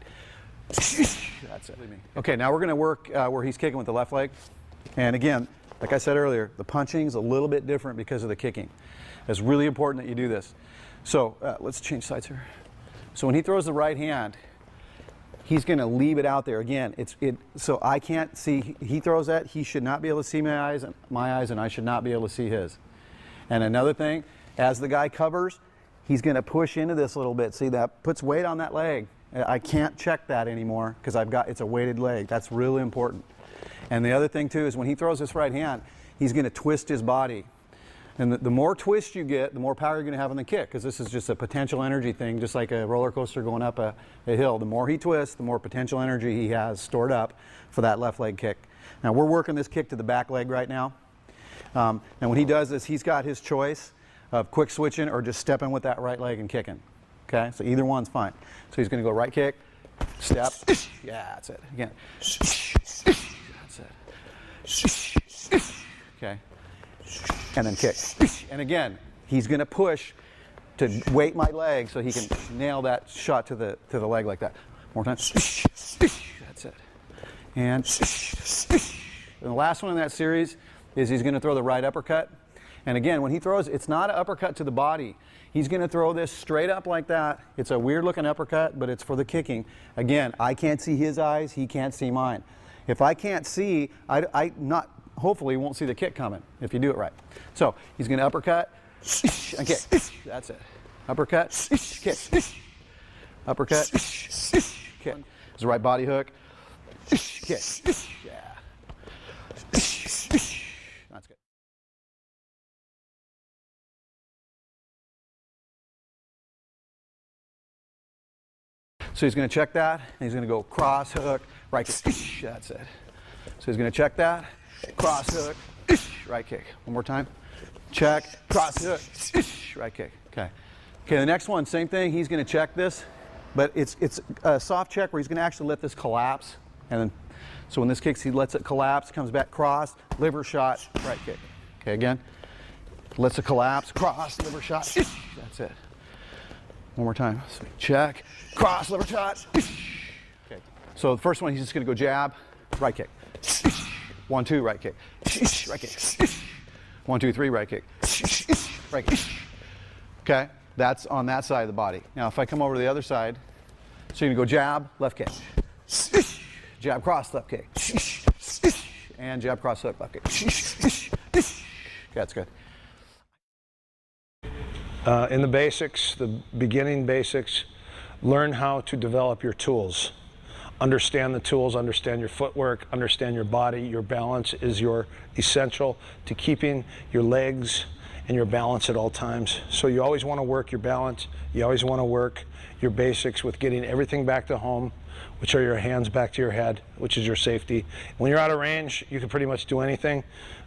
That's it. Okay, now we're going to work where he's kicking with the left leg. And again, like I said earlier, the punching's a little bit different because of the kicking. It's really important that you do this. So let's change sides here. So when he throws the right hand, he's going to leave it out there. Again, so I can't see. He throws that. He should not be able to see my eyes, and I should not be able to see his. And another thing, as the guy covers, he's going to push into this a little bit. See, that puts weight on that leg. I can't check that anymore because it's a weighted leg. That's really important. And the other thing too is when he throws this right hand, he's going to twist his body. And the more twist you get, the more power you're going to have on the kick, because this is just a potential energy thing, just like a roller coaster going up a hill. The more he twists, the more potential energy he has stored up for that left leg kick. Now we're working this kick to the back leg right now. And when he does this, he's got his choice of quick switching or just stepping with that right leg and kicking. Okay, so either one's fine. So he's going to go right kick, step. Yeah, that's it. Again. That's it. Okay. And then kick. And again, he's going to push to weight my leg so he can nail that shot to the leg like that. One more time. That's it. And the last one in that series is he's going to throw the right uppercut. And again, when he throws, it's not an uppercut to the body. He's going to throw this straight up like that. It's a weird looking uppercut, but it's for the kicking. Again, I can't see his eyes. He can't see mine. If I can't see, hopefully won't see the kick coming if you do it right. So he's going to uppercut and kick. That's it. Uppercut, kick. Uppercut, kick. There's a right body hook. Kick. Yeah. That's good. So he's going to check that, and he's going to go cross hook, right kick. That's it. So he's going to check that, cross hook, right kick. One more time. Check, cross hook, right kick. Okay. Okay, the next one, same thing. He's going to check this, but it's a soft check where he's going to actually let this collapse. And then, so when this kicks, he lets it collapse, comes back, cross, liver shot, right kick. Okay, again. Lets it collapse, cross, liver shot. That's it. One more time. So check, cross, liver shot. Okay. So the first one, he's just going to go jab, right kick. 1, 2, right kick. Right kick. 1, 2, 3, right kick. Right kick. Okay, that's on that side of the body. Now if I come over to the other side, so you're going to go jab, left kick. Jab, cross, left kick. And jab, cross, hook, left kick. Okay, that's good. In the basics, the beginning basics, learn how to develop your tools. Understand the tools, understand your footwork, understand your body. Your balance is your essential to keeping your legs and your balance at all times. So you always want to work your balance. You always want to work your basics with getting everything back to home, which are your hands back to your head, which is your safety. When you're out of range, you can pretty much do anything.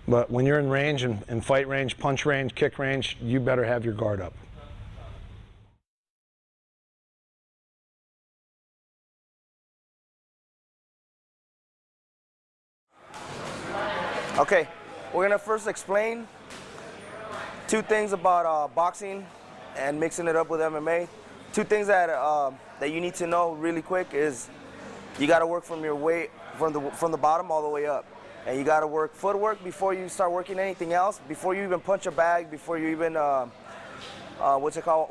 But when you're in range and fight range, punch range, kick range, you better have your guard up. Okay, we're gonna first explain two things about boxing and mixing it up with MMA. Two things that that you need to know really quick is you got to work from your weight from the bottom all the way up, and you got to work footwork before you start working anything else. Before you even punch a bag, before you even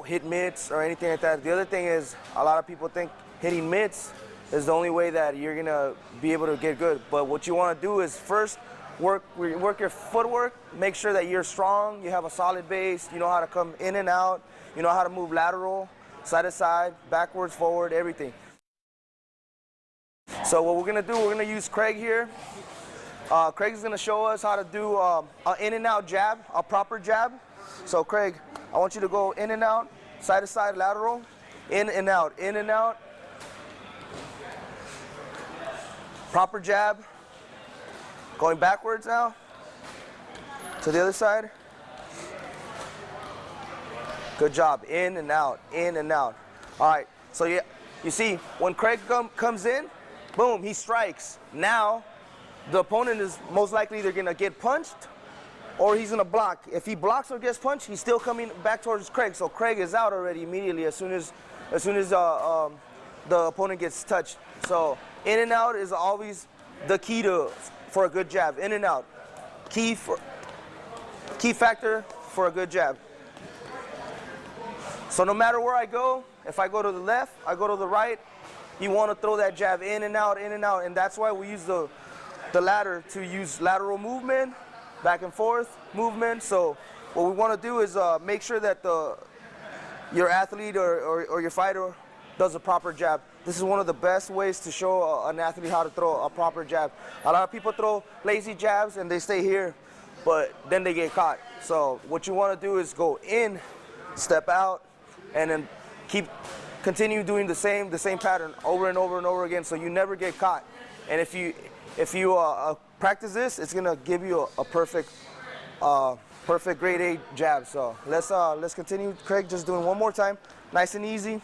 hit mitts or anything like that. The other thing is a lot of people think hitting mitts is the only way that you're gonna be able to get good. But what you want to do is first work your footwork, make sure that you're strong, you have a solid base, you know how to come in and out, you know how to move lateral, side to side, backwards, forward, everything. So what we're gonna do, we're gonna use Craig here. Craig's gonna show us how to do an in and out jab, a proper jab. So Craig, I want you to go in and out, side to side, lateral, in and out, in and out. Proper jab. Going backwards now, to the other side. Good job, in and out, in and out. All right, so yeah, you see, when Craig comes in, boom, he strikes. Now, the opponent is most likely either gonna get punched or he's gonna block. If he blocks or gets punched, he's still coming back towards Craig. So Craig is out already immediately as soon as the opponent gets touched. So in and out is always the key for a good jab. In and out, key factor for a good jab. So no matter where I go, if I go to the left, I go to the right, you want to throw that jab in and out, and that's why we use the ladder to use lateral movement, back and forth movement. So what we want to do is make sure that your athlete or your fighter does a proper jab. This is one of the best ways to show an athlete how to throw a proper jab. A lot of people throw lazy jabs and they stay here, but then they get caught. So what you want to do is go in, step out, and then continue doing the same pattern over and over and over again, so you never get caught. And if you practice this, it's gonna give you a perfect grade A jab. So let's continue. Craig, just doing one more time, nice and easy,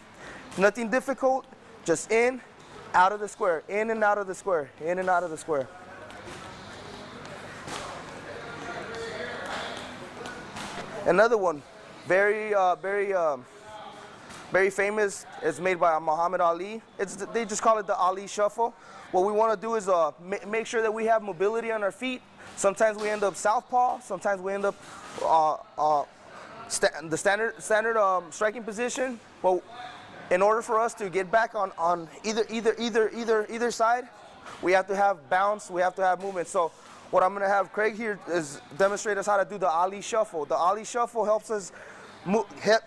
nothing difficult. Just in, out of the square, in and out of the square, in and out of the square. Another one, very famous, is made by Muhammad Ali. They just call it the Ali Shuffle. What we want to do is make sure that we have mobility on our feet. Sometimes we end up southpaw, sometimes we end up the standard striking position. Well, in order for us to get back on either side, we have to have bounce, we have to have movement. So what I'm gonna have Craig here is demonstrate us how to do the Ali Shuffle. The Ali Shuffle helps us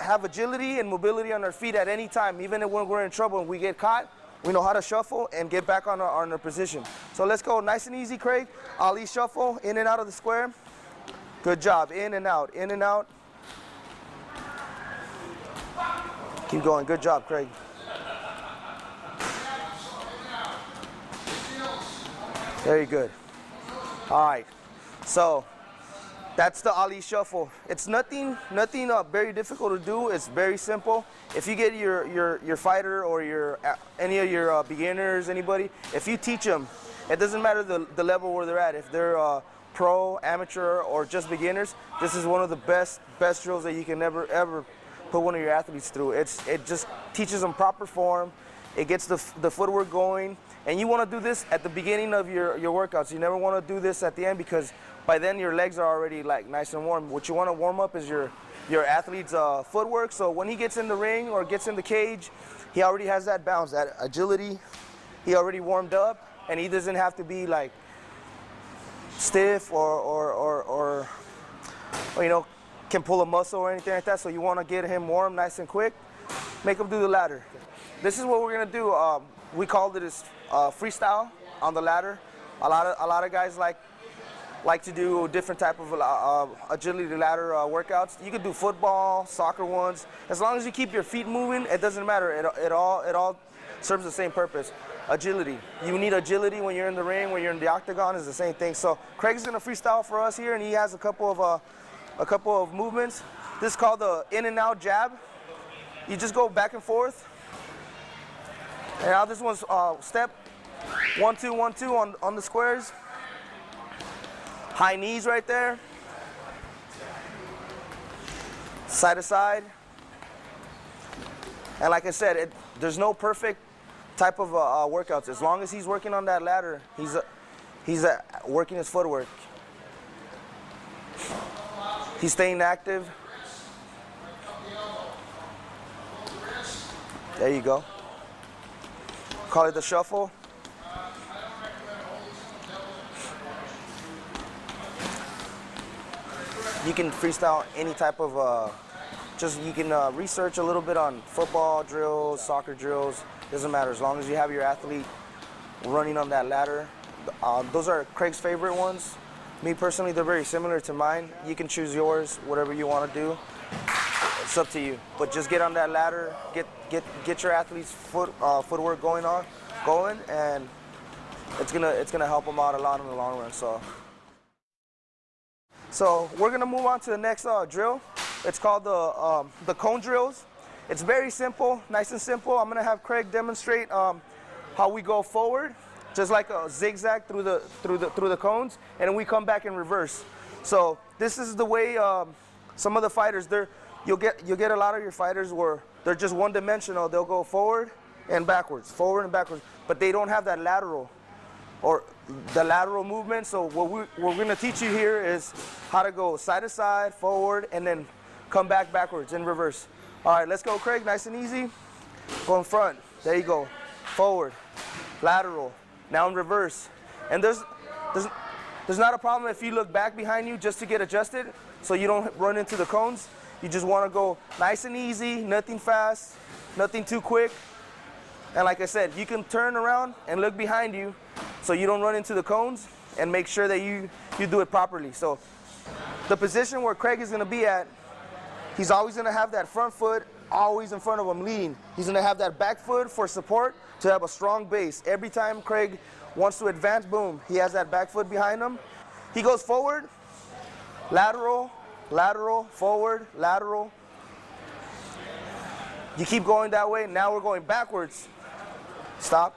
have agility and mobility on our feet at any time. Even when we're in trouble and we get caught, we know how to shuffle and get back on our position. So let's go nice and easy, Craig. Ali Shuffle, in and out of the square. Good job, in and out, in and out. Keep going, good job, Craig. Very good. All right, so that's the Ali Shuffle. It's nothing very difficult to do. It's very simple. If you get your fighter or any of your beginners, anybody, if you teach them, it doesn't matter the level where they're at. If they're pro, amateur, or just beginners, this is one of the best drills that you can ever put one of your athletes through. It just teaches them proper form. It gets the footwork going. And you want to do this at the beginning of your workouts. You never want to do this at the end, because by then your legs are already like nice and warm. What you want to warm up is your athlete's footwork. So when he gets in the ring or gets in the cage, he already has that bounce, that agility. He already warmed up, and he doesn't have to be like stiff or you know, can pull a muscle or anything like that. So you want to get him warm nice and quick. Make him do the ladder. This is what we're gonna do. We called it as freestyle on the ladder. A lot of guys like like to do different type of agility ladder workouts, you could do football, soccer ones. As long as you keep your feet moving, it doesn't matter. It all serves the same purpose. Agility. You need agility when you're in the ring, when you're in the octagon, is the same thing. So Craig's gonna freestyle for us here, and he has a couple of movements. This is called the in and out jab. You just go back and forth. And now this one's step 1, 2, 1, 2 on the squares. High knees right there. Side to side. And like I said, there's no perfect type of workouts. As long as he's working on that ladder, he's working his footwork. He's staying active. There you go. Call it the shuffle. You can freestyle any type of, you can research a little bit on football drills, soccer drills, doesn't matter, as long as you have your athlete running on that ladder. Those are Craig's favorite ones. Me personally, they're very similar to mine. You can choose yours, whatever you want to do. It's up to you. But just get on that ladder, get your athlete's footwork going, and it's gonna help them out a lot in the long run. So we're gonna move on to the next drill. It's called the cone drills. It's very simple, nice and simple. I'm gonna have Craig demonstrate how we go forward, just like a zigzag through the cones, and then we come back in reverse. So this is the way some of the fighters, you'll get a lot of your fighters where they're just one-dimensional. They'll go forward and backwards, but they don't have that lateral or the lateral movement. So what we're gonna teach you here is how to go side to side, forward, and then come back backwards in reverse. All right, let's go, Craig, nice and easy. Go in front, there you go. Forward, lateral, now in reverse. And there's not a problem if you look back behind you just to get adjusted so you don't run into the cones. You just wanna go nice and easy, nothing fast, nothing too quick. And like I said, you can turn around and look behind you so you don't run into the cones, and make sure that you do it properly. So the position where Craig is gonna be at, he's always gonna have that front foot always in front of him leading. He's gonna have that back foot for support to have a strong base. Every time Craig wants to advance, boom, he has that back foot behind him. He goes forward, lateral, lateral, forward, lateral. You keep going that way. Now we're going backwards. Stop.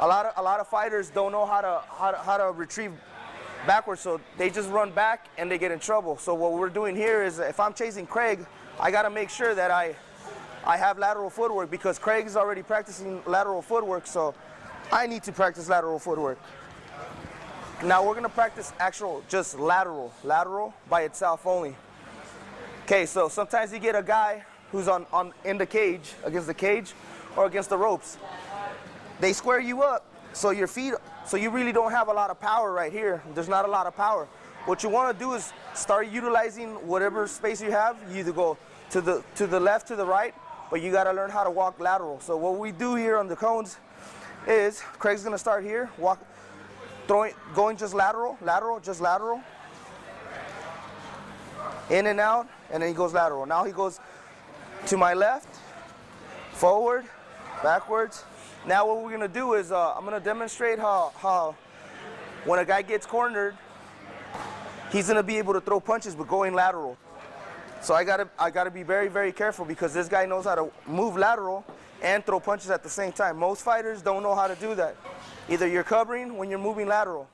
A lot of fighters don't know how to retrieve backwards, so they just run back and they get in trouble. So what we're doing here is, if I'm chasing Craig, I got to make sure that I have lateral footwork, because Craig is already practicing lateral footwork, so I need to practice lateral footwork. Now we're gonna practice actual just lateral by itself only. Okay, so sometimes you get a guy who's in the cage, against the cage or against the ropes. They square you up, so your feet, so you really don't have a lot of power right here. There's not a lot of power. What you want to do is start utilizing whatever space you have. You either go to the left, to the right, but you got to learn how to walk lateral. So what we do here on the cones is, Craig's gonna start here, going just lateral, just lateral, in and out, and then he goes lateral. Now he goes to my left, forward, backwards. Now what we're gonna do is, I'm gonna demonstrate how when a guy gets cornered, he's gonna be able to throw punches but going lateral. So I gotta be very, very careful, because this guy knows how to move lateral and throw punches at the same time. Most fighters don't know how to do that. Either you're covering when you're moving lateral.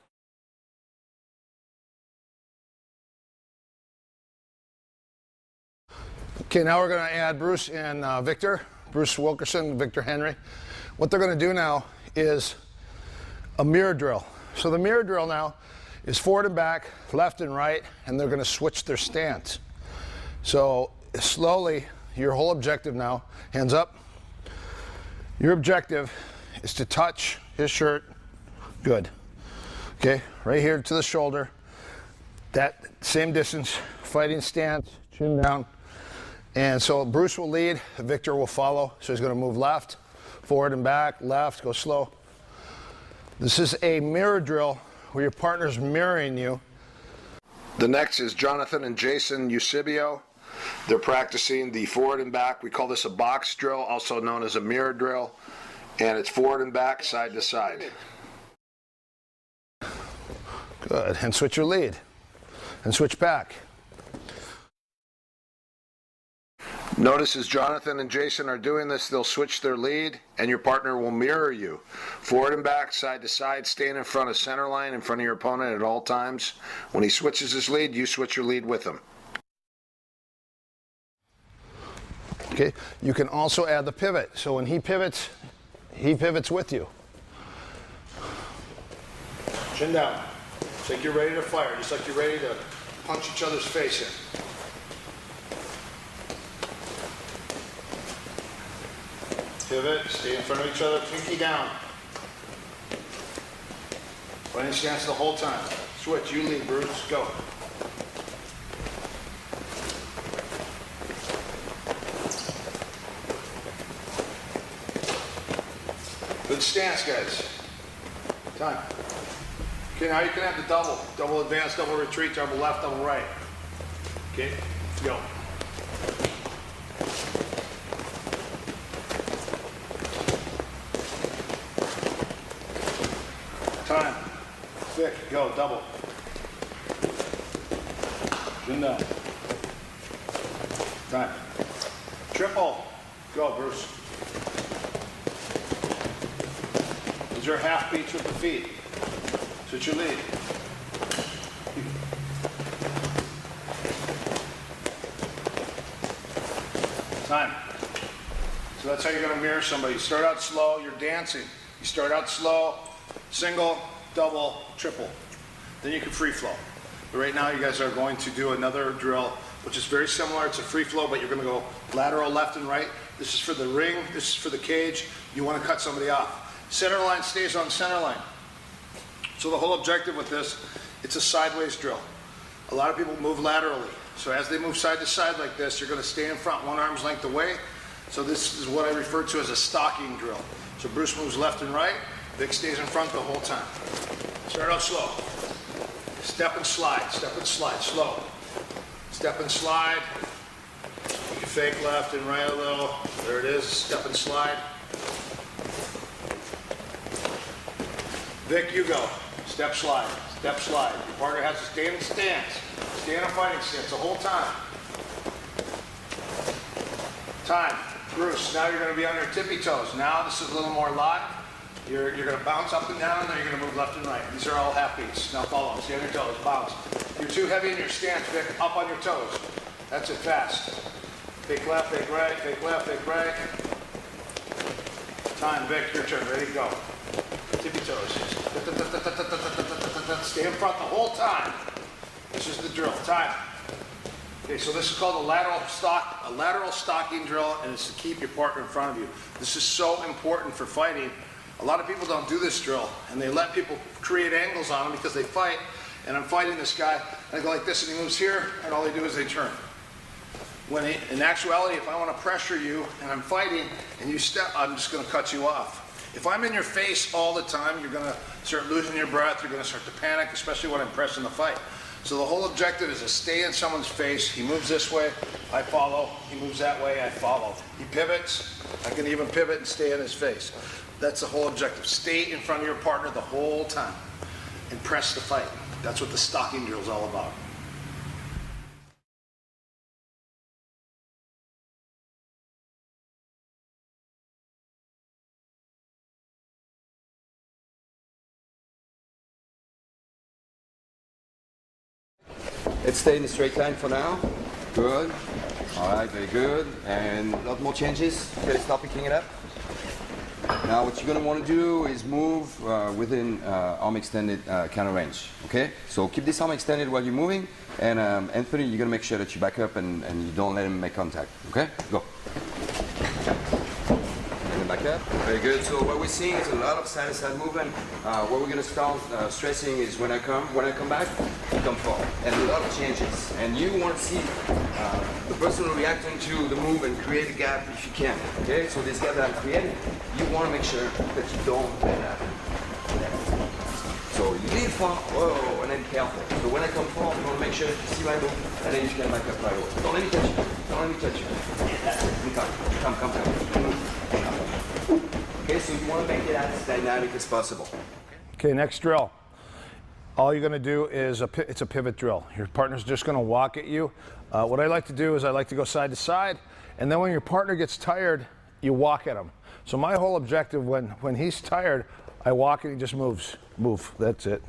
Okay, now we're gonna add Bruce and Victor. Bruce Wilkerson, Victor Henry. What they're gonna do now is a mirror drill. So the mirror drill now is forward and back, left and right, and they're gonna switch their stance. So slowly, your whole objective now, hands up. Your objective is to touch his shirt. Good. Okay, right here to the shoulder. That same distance, fighting stance, chin down. And so Bruce will lead, Victor will follow. So he's gonna move left, forward and back, left, go slow. This is a mirror drill where your partner's mirroring you The next is Jonathan and Jason Eusebio. They're practicing the forward and back. We call this a box drill, also known as a mirror drill. And it's forward and back, side to side. Good. And switch your lead. And switch back. Notice as Jonathan and Jason are doing this, they'll switch their lead and your partner will mirror you. Forward and back, side to side, staying in front of center line, in front of your opponent at all times. When he switches his lead, you switch your lead with him. Okay. You can also add the pivot. So when he pivots with you. Chin down. It's like you're ready to fire, just like you're ready to punch each other's face in. Pivot, stay in front of each other, pinky down. Fighting stance the whole time. Switch, you lead, Bruce, go. Good stance, guys. Time. Okay, now you can have the double. Double advance, double retreat, double left, double right. Okay, go. Time. Vic, go, double. Chin down. Time. Triple. Go, Bruce. These are half beats with the feet. Switch your lead. Time. So that's how you're going to mirror somebody. You start out slow, you're dancing. You start out slow, single, double, triple. Then you can free flow. But right now you guys are going to do another drill, which is very similar. It's a free flow, but you're going to go lateral left and right. This is for the ring, this is for the cage. You want to cut somebody off. Center line stays on center line. So the whole objective with this, it's a sideways drill. A lot of people move laterally. So as they move side to side like this, you're going to stay in front one arm's length away. So this is what I refer to as a stalking drill. So Bruce moves left and right. Vic stays in front the whole time. Start out slow. Step and slide, slow. Step and slide. You can fake left and right a little. There it is, step and slide. Vic, you go. Step, slide, step, slide. Your partner has to stay in stance. Stay in a fighting stance the whole time. Time. Bruce, now you're going to be on your tippy toes. Now this is a little more live. You're going to bounce up and down, and then you're going to move left and right. These are all half beats. Now follow them. Stay on your toes. Bounce. You're too heavy in your stance, Vic. Up on your toes. That's it. Fast. Fake left, fake right, fake left, fake right. Time, Vic. Your turn. Ready? Go. Tippy toes. Stay in front the whole time. This is the drill. Time. Okay, so this is called a lateral stalking drill, and it's to keep your partner in front of you. This is so important for fighting. A lot of people don't do this drill, and they let people create angles on them because they fight. And I'm fighting this guy, and I go like this, and he moves here, and all they do is they turn. When in actuality, if I want to pressure you, and I'm fighting, and you step, I'm just going to cut you off. If I'm in your face all the time, you're going to start losing your breath, you're going to start to panic, especially when I'm pressing the fight. So the whole objective is to stay in someone's face. He moves this way, I follow. He moves that way, I follow. He pivots, I can even pivot and stay in his face. That's the whole objective. Stay in front of your partner the whole time and press the fight. That's what the stalking drill is all about. Let's stay in the straight line for now. Good. All right, very good. And a lot more changes. Okay, start picking it up. Now what you're going to want to do is move within arm extended counter range. Okay? So keep this arm extended while you're moving. And Anthony, you're going to make sure that you back up and you don't let him make contact. Okay? Go. Back up. Very good. So what we're seeing is a lot of side-to-side movement. What we're going to start stressing is when I come back, you come forward, and a lot of changes. And you want to see the person reacting to the move and create a gap if you can. Okay. So this gap that I'm creating, you want to make sure that you don't let that happen. So you leave far, whoa, and then careful. So when I come forward, you want to make sure that you see my move, and then you can back up right away. Don't let me touch you. Don't let me touch you. That's it. Come. Okay, so you want to make it as dynamic as possible. Okay, next drill. All you're going to do is it's a pivot drill. Your partner's just going to walk at you. What I like to do is I like to go side to side, and then when your partner gets tired, you walk at him. So my whole objective when he's tired, I walk and he just moves. Move. That's it.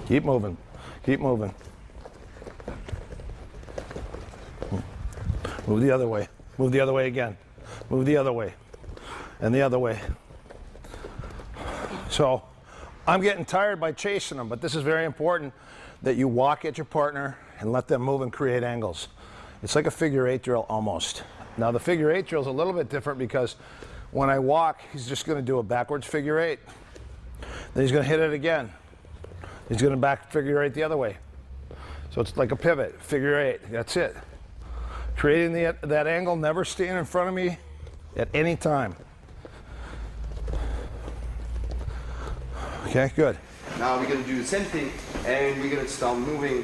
Keep moving. Keep moving. Move the other way. Move the other way again. Move the other way. And the other way. So I'm getting tired by chasing them, but this is very important that you walk at your partner and let them move and create angles. It's like a figure eight drill almost. Now the figure eight drill is a little bit different because when I walk, he's just going to do a backwards figure eight. Then he's going to hit it again. He's going to back figure eight the other way. So it's like a pivot, figure eight. That's it. Creating that angle, never stand in front of me at any time. Okay, good. Now we're going to do the same thing, and we're going to start moving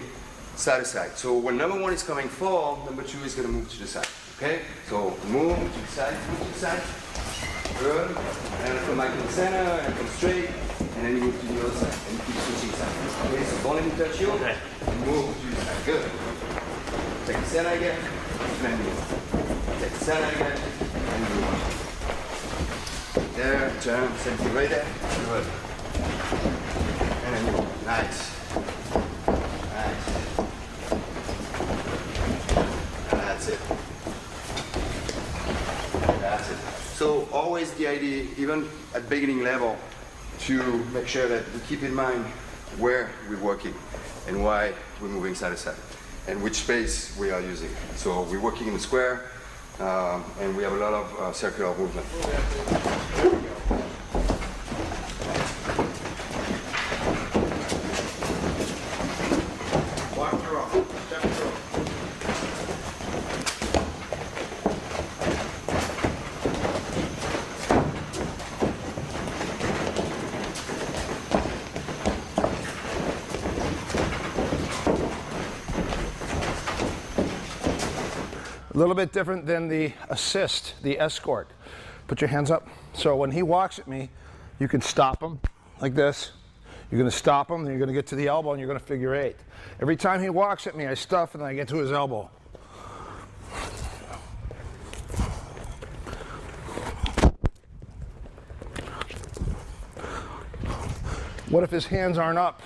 side to side. So when number one is coming forward, number two is going to move to the side. Okay? So move to the side, move to the side. Good. And I come back to the center, and I come straight, and then you move to the other side, and you keep switching sides. Okay, so don't let me touch you, and move to the side. Good. Take the center again, and then move. Take the center again, and move. There, turn, same thing right there. Good. And then move. Nice. Nice. And that's it. That's it. So always the idea, even at beginning level, to make sure that we keep in mind where we're working and why we're moving side to side and which space we are using. So we're working in a square and we have a lot of circular movement. A little bit different than the assist, the escort. Put your hands up. So when he walks at me, you can stop him like this. You're going to stop him, then you're going to get to the elbow and you're going to figure eight. Every time he walks at me, I stuff and then I get to his elbow. What if his hands aren't up?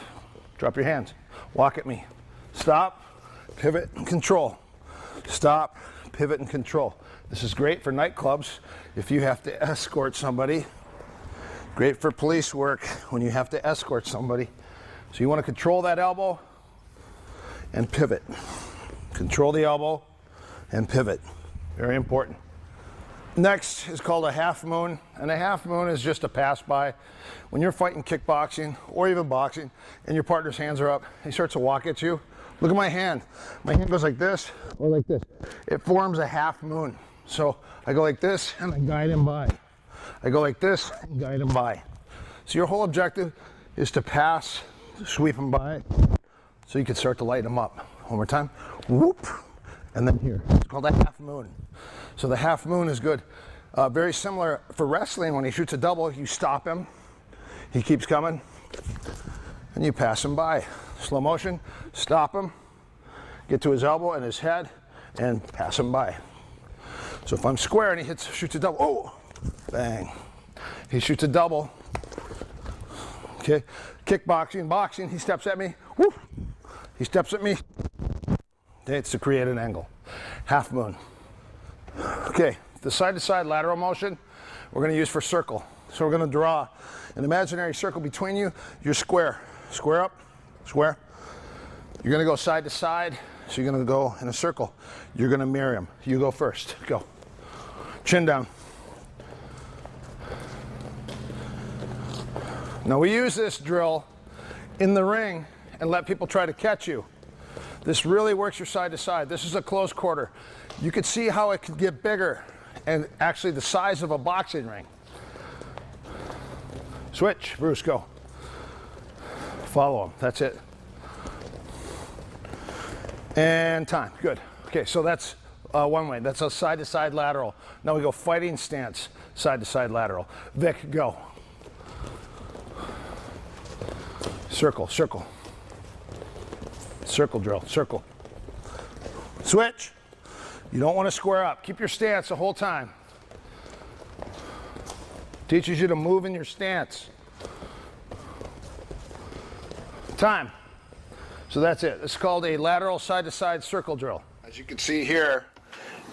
Drop your hands. Walk at me. Stop, pivot, and control. Stop, pivot, and control. This is great for nightclubs if you have to escort somebody. Great for police work when you have to escort somebody. So you want to control that elbow and pivot. Control the elbow and pivot. Very important. Next is called a half moon, and a half moon is just a pass by. When you're fighting kickboxing or even boxing and your partner's hands are up, he starts to walk at you. Look at my hand. My hand goes like this or like this. It forms a half moon. So I go like this and I guide him by. I go like this and guide him by. So your whole objective is to pass, sweep him by, so you can start to light him up. One more time. Whoop. And then here. It's called a half moon. So the half moon is good. Very similar for wrestling. When he shoots a double, you stop him. He keeps coming. And you pass him by. Slow motion, stop him, get to his elbow and his head, and pass him by. So if I'm square and he shoots a double, oh, bang. He shoots a double. Okay, kickboxing, boxing, he steps at me, whoop. He steps at me. It's to create an angle. Half moon. Okay, the side-to-side lateral motion, we're going to use for circle. So we're going to draw an imaginary circle between you. You're square. Square up. Square. You're going to go side to side, so you're going to go in a circle. You're going to mirror him. You go first. Go. Chin down. Now we use this drill in the ring and let people try to catch you. This really works your side to side. This is a close quarter. You can see how it could get bigger and actually the size of a boxing ring. Switch, Bruce, go. Follow him, that's it. And time, good. Okay, so that's one way. That's a side-to-side lateral. Now we go fighting stance, side-to-side lateral. Vic, go. Circle, circle. Circle drill, circle. Switch. You don't want to square up. Keep your stance the whole time. Teaches you to move in your stance. Time. So that's it. It's called a lateral side-to-side circle drill. As you can see here,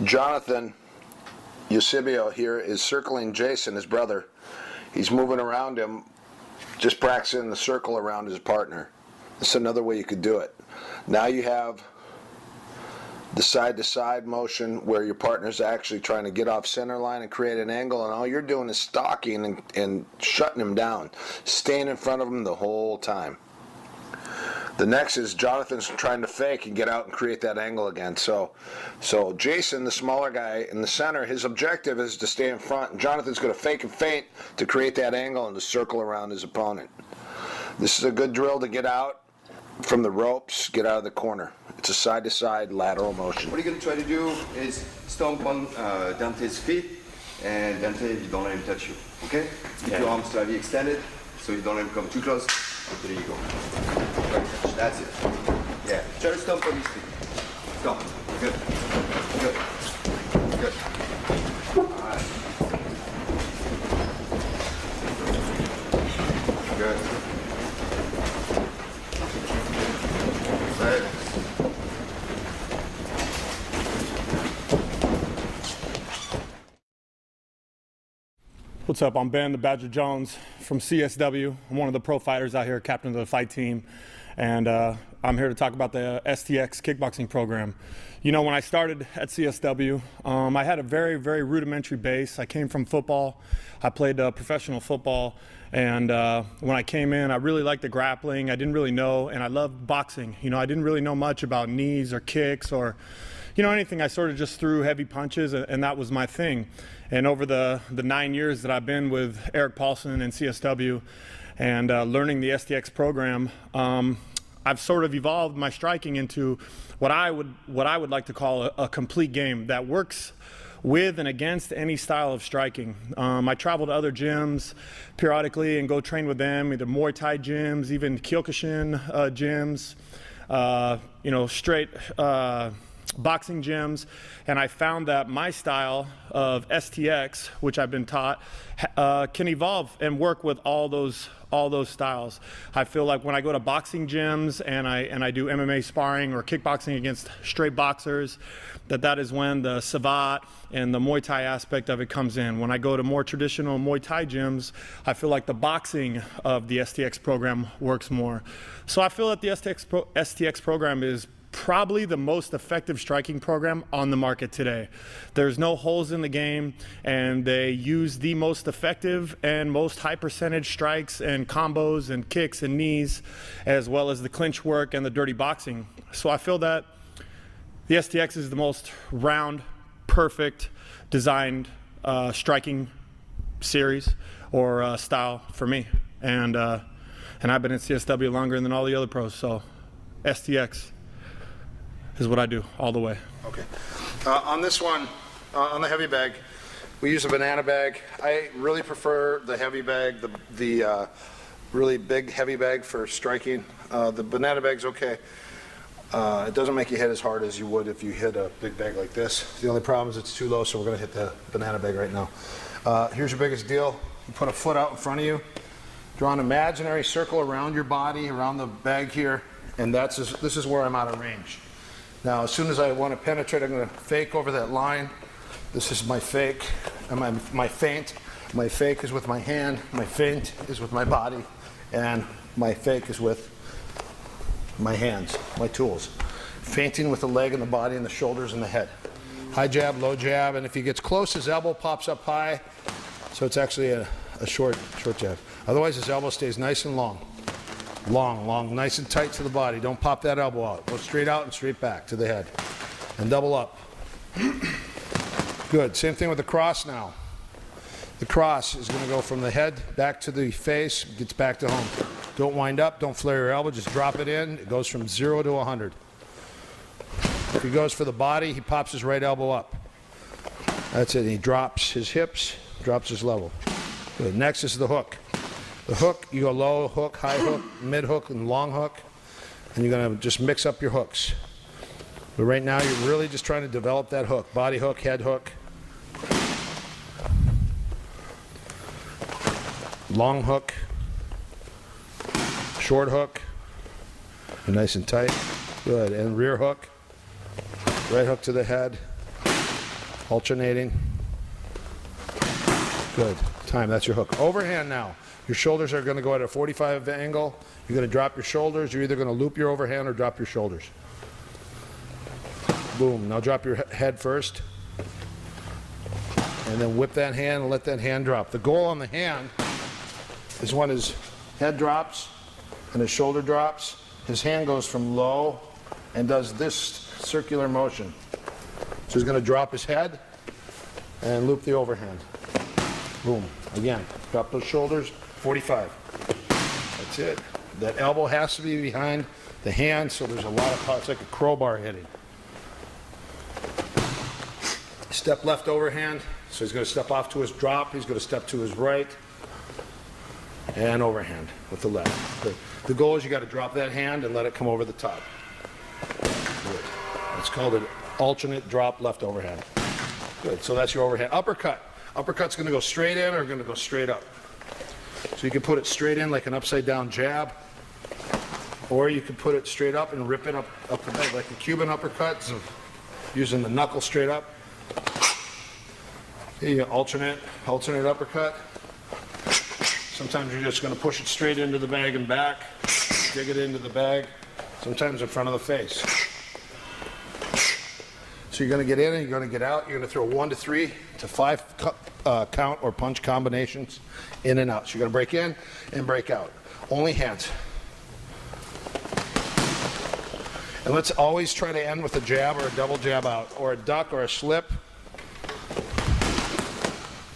Jonathan Eusebio here is circling Jason, his brother. He's moving around him, just practicing the circle around his partner. This is another way you could do it. Now you have the side-to-side motion where your partner's actually trying to get off center line and create an angle, and all you're doing is stalking and shutting him down, staying in front of him the whole time. The next is Jonathan's trying to fake and get out and create that angle again. So Jason, the smaller guy in the center, his objective is to stay in front, and Jonathan's going to fake and feint to create that angle and to circle around his opponent. This is a good drill to get out from the ropes, get out of the corner. It's a side-to-side lateral motion. What you're going to try to do is stomp on Dante's feet, and Dante, you don't let him touch you, okay? Keep your arms slightly extended, so you don't let him come too close. There you go. That's it. Yeah. Try to stomp on his feet. Stomp. Good. Good. Good. All right. Good. Right. What's up? I'm Ben, the Badger Jones from CSW. I'm one of the pro fighters out here, captain of the fight team, and I'm here to talk about the STX kickboxing program. You know, when I started at CSW, I had a very, very rudimentary base. I came from football. I played professional football, and when I came in, I really liked the grappling. I didn't really know, and I loved boxing. You know, I didn't really know much about knees or kicks or, you know, anything. I sort of just threw heavy punches, and that was my thing. And over the 9 years that I've been with Erik Paulson and CSW and learning the STX program, I've sort of evolved my striking into what I would like to call a complete game that works with and against any style of striking. I travel to other gyms periodically and go train with them, either Muay Thai gyms, even Kyokushin gyms, you know, straight boxing gyms, and I found that my style of STX, which I've been taught, can evolve and work with all those styles. I feel like when I go to boxing gyms and I do MMA sparring or kickboxing against straight boxers, that is when the savate and the Muay Thai aspect of it comes in. When I go to more traditional Muay Thai gyms, I feel like the boxing of the STX program works more. So I feel that the STX program is probably the most effective striking program on the market today. There's no holes in the game, and they use the most effective and most high percentage strikes and combos and kicks and knees, as well as the clinch work and the dirty boxing. So I feel that the STX is the most round, perfect, designed striking series or style for me. And I've been at CSW longer than all the other pros, so STX is what I do all the way. Okay. On this one, on the heavy bag, we use a banana bag. I really prefer the heavy bag, the really big heavy bag for striking. The banana bag's okay. It doesn't make you hit as hard as you would if you hit a big bag like this. The only problem is it's too low, so we're going to hit the banana bag right now. Here's your biggest deal. You put a foot out in front of you, draw an imaginary circle around your body, around the bag here, and this is where I'm out of range. Now, as soon as I want to penetrate, I'm going to fake over that line. This is my fake, and my feint. My fake is with my hand, my feint is with my body, and my fake is with my hands, my tools. Feinting with the leg and the body and the shoulders and the head. High jab, low jab, and if he gets close, his elbow pops up high, so it's actually a short jab. Otherwise, his elbow stays nice and long. Long, nice and tight to the body. Don't pop that elbow out. Go straight out and straight back to the head. And double up. Good. Same thing with the cross now. The cross is going to go from the head back to the face, gets back to home. Don't wind up, don't flare your elbow, just drop it in. It goes from 0 to 100. If he goes for the body, he pops his right elbow up. That's it. He drops his hips, drops his level. Good. Next is the hook. The hook, you go low hook, high hook, mid hook, and long hook. And you're going to just mix up your hooks. But right now, you're really just trying to develop that hook. Body hook, head hook. Long hook. Short hook. Nice and tight. Good. And rear hook. Right hook to the head. Alternating. Good. Time. That's your hook. Overhand now. Your shoulders are going to go at a 45 angle. You're going to drop your shoulders. You're either going to loop your overhand or drop your shoulders. Boom. Now drop your head first. And then whip that hand and let that hand drop. The goal on the hand is when his head drops and his shoulder drops, his hand goes from low and does this circular motion. So he's going to drop his head and loop the overhand. Boom. Again, drop those shoulders, 45. That's it. That elbow has to be behind the hand, so there's a lot of, it's like a crowbar hitting. Step left overhand, so he's going to step off to his drop, he's going to step to his right, and overhand with the left. The goal is you got to drop that hand and let it come over the top. Good. It's called an alternate drop left overhand. Good, so that's your overhand. Uppercut. Uppercut's going to go straight in or going to go straight up. So you can put it straight in like an upside down jab, or you can put it straight up and rip it up the back like a Cuban uppercut, so using the knuckle straight up. You alternate uppercut. Sometimes you're just going to push it straight into the bag and back, dig it into the bag, sometimes in front of the face. So you're going to get in and you're going to get out. You're going to throw 1 to 3 to 5 count or punch combinations in and out. So you're going to break in and break out. Only hands. And let's always try to end with a jab or a double jab out, or a duck or a slip.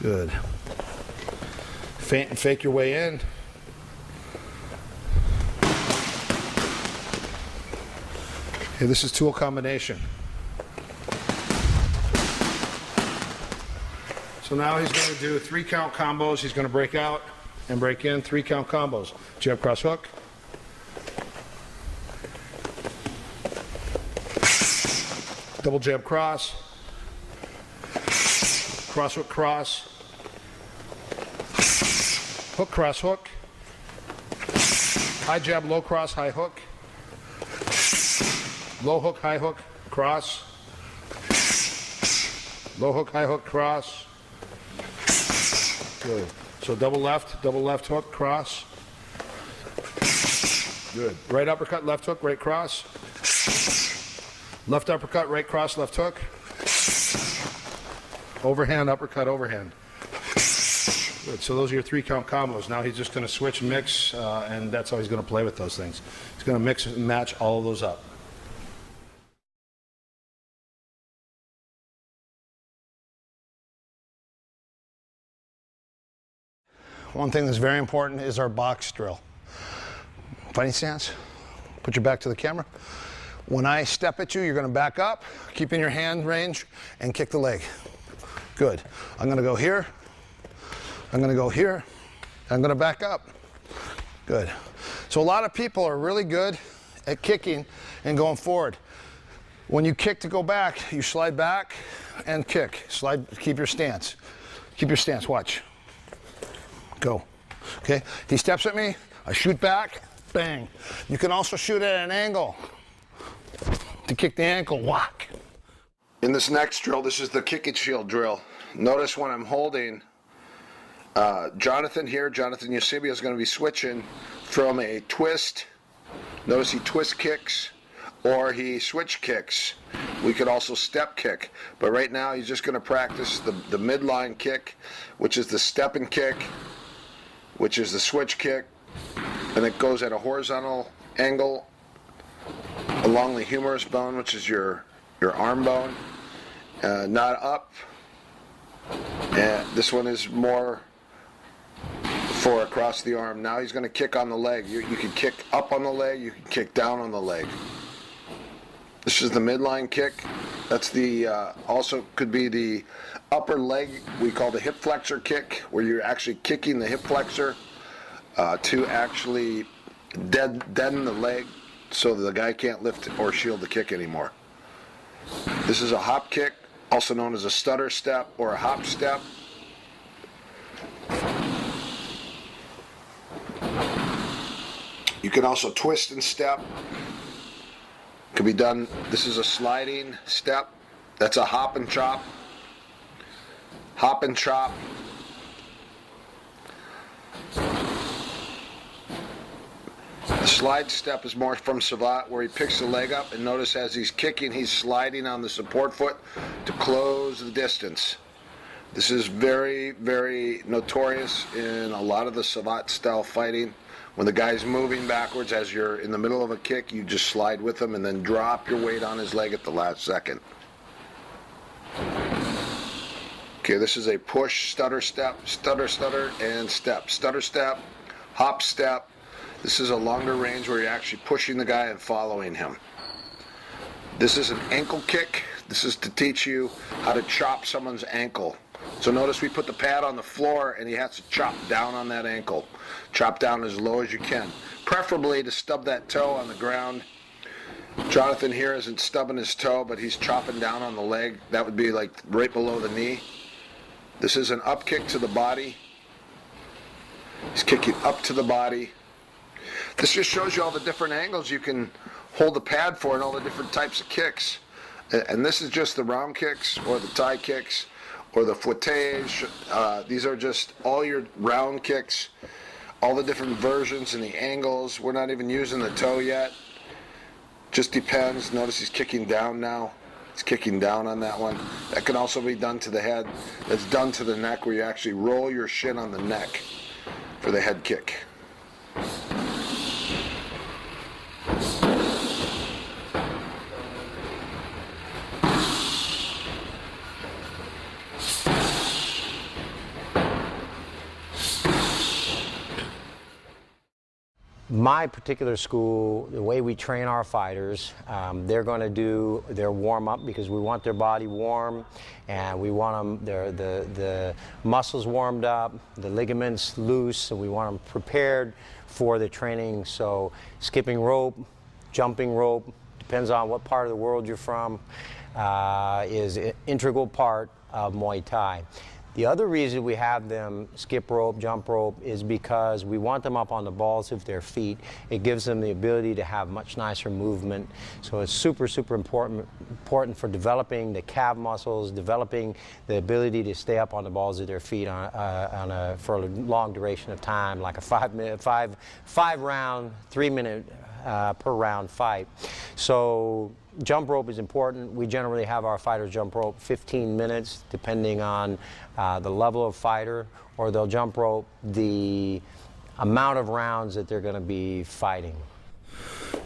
Good. Feint and fake your way in. Okay, this is tool combination. So now he's going to do 3 count combos. He's going to break out and break in, 3 count combos. Jab, cross, hook. Double jab, cross. Cross, hook, cross. Hook, cross, hook. High jab, low cross, high hook. Low hook, high hook, cross. Low hook, high hook, cross. Good. So double left hook, cross. Good. Right uppercut, left hook, right cross. Left uppercut, right cross, left hook. Overhand, uppercut, overhand. Good. So those are your 3 count combos. Now he's just going to switch and mix, and that's how he's going to play with those things. He's going to mix and match all of those up. One thing that's very important is our box drill. Fighting stance. Put your back to the camera. When I step at you, you're going to back up, keep in your hand range, and kick the leg. Good. I'm going to go here. I'm going to go here. I'm going to back up. Good. So a lot of people are really good at kicking and going forward. When you kick to go back, you slide back and kick. Slide, keep your stance. Keep your stance, watch. Go. Okay? He steps at me, I shoot back, bang. You can also shoot at an angle to kick the ankle, whack. In this next drill, this is the kick and shield drill. Notice when I'm holding Jonathan here, Jonathan Eusebio is going to be switching from a twist. Notice he twist kicks or he switch kicks. We could also step kick, but right now he's just going to practice the midline kick, which is the step and kick, which is the switch kick, and it goes at a horizontal angle along the humerus bone, which is your arm bone, not up And this one is more for across the arm. Now he's going to kick on the leg. You can kick up on the leg, you can kick down on the leg. This is the midline kick. That's the, also could be the upper leg, we call the hip flexor kick, where you're actually kicking the hip flexor to actually deaden the leg so the guy can't lift or shield the kick anymore. This is a hop kick, also known as a stutter step or a hop step. You can also twist and step. Could be done, this is a sliding step. That's a hop and chop. Hop and chop. The slide step is more from Savate, where he picks the leg up, and notice as he's kicking, he's sliding on the support foot to close the distance. This is very, very notorious in a lot of the Savate style fighting. When the guy's moving backwards as you're in the middle of a kick, you just slide with him and then drop your weight on his leg at the last second. Okay, this is a push, stutter step, stutter, and step. Stutter step, hop step. This is a longer range where you're actually pushing the guy and following him. This is an ankle kick. This is to teach you how to chop someone's ankle. So notice we put the pad on the floor and he has to chop down on that ankle. Chop down as low as you can. Preferably to stub that toe on the ground. Jonathan here isn't stubbing his toe, but he's chopping down on the leg. That would be like right below the knee. This is an up kick to the body. He's kicking up to the body. This just shows you all the different angles you can hold the pad for and all the different types of kicks. And this is just the round kicks or the tie kicks or the footage. These are just all your round kicks, all the different versions and the angles. We're not even using the toe yet. Just depends. Notice he's kicking down now. He's kicking down on that one. That can also be done to the head. That's done to the neck, where you actually roll your shin on the neck for the head kick. My particular school, the way we train our fighters, they're going to do their warm-up because we want their body warm, and we want them, the muscles warmed up, the ligaments loose, so we want them prepared for the training. So skipping rope, jumping rope, depends on what part of the world you're from, is an integral part of Muay Thai. The other reason we have them skip rope, jump rope, is because we want them up on the balls of their feet. It gives them the ability to have much nicer movement. So it's super, super important for developing the calf muscles, developing the ability to stay up on the balls of their feet for a long duration of time, like a 5 round, 3 minute per round fight. So jump rope is important. We generally have our fighters jump rope 15 minutes, depending on the level of fighter, or they'll jump rope the amount of rounds that they're going to be fighting.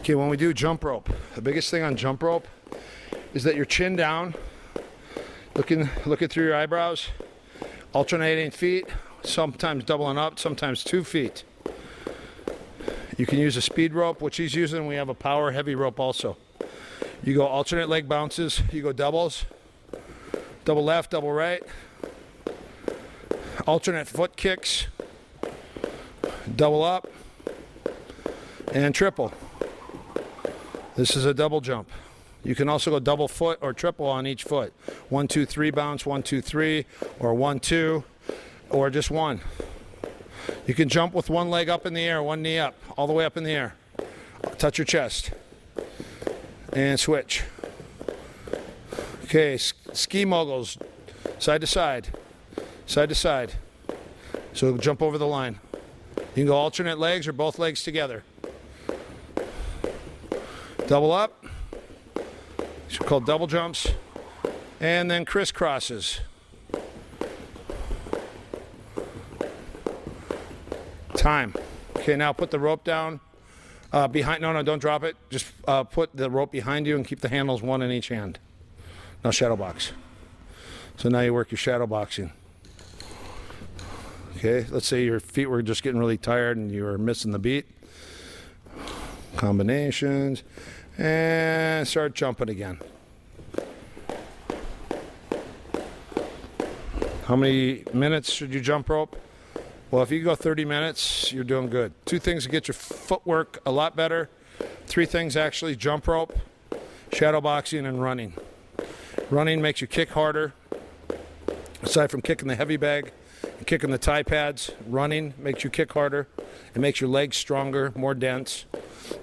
Okay, when we do jump rope, the biggest thing on jump rope is that your chin down, looking through your eyebrows, alternating feet, sometimes doubling up, sometimes 2 feet. You can use a speed rope, which he's using. We have a power heavy rope also. You go alternate leg bounces, you go doubles, double left, double right, alternate foot kicks, double up, and triple. This is a double jump. You can also go double foot or triple on each foot. 1, 2, 3 bounce, 1, 2, 3, or 1, 2, or just 1. You can jump with one leg up in the air, one knee up, all the way up in the air. Touch your chest. And switch. Okay, ski moguls, side to side, side to side. So jump over the line. You can go alternate legs or both legs together. Double up. These are called double jumps. And then crisscrosses. Time. Okay, now put the rope down. Behind, no, don't drop it. Just put the rope behind you and keep the handles one in each hand. Now shadow box. So now you work your shadow boxing. Okay, let's say your feet were just getting really tired and you were missing the beat. Combinations, and start jumping again. How many minutes should you jump rope? Well, if you go 30 minutes, you're doing good. 2 things to get your footwork a lot better. 3 things actually: jump rope, shadow boxing, and running. Running makes you kick harder. Aside from kicking the heavy bag and kicking the thigh pads, running makes you kick harder. It makes your legs stronger, more dense.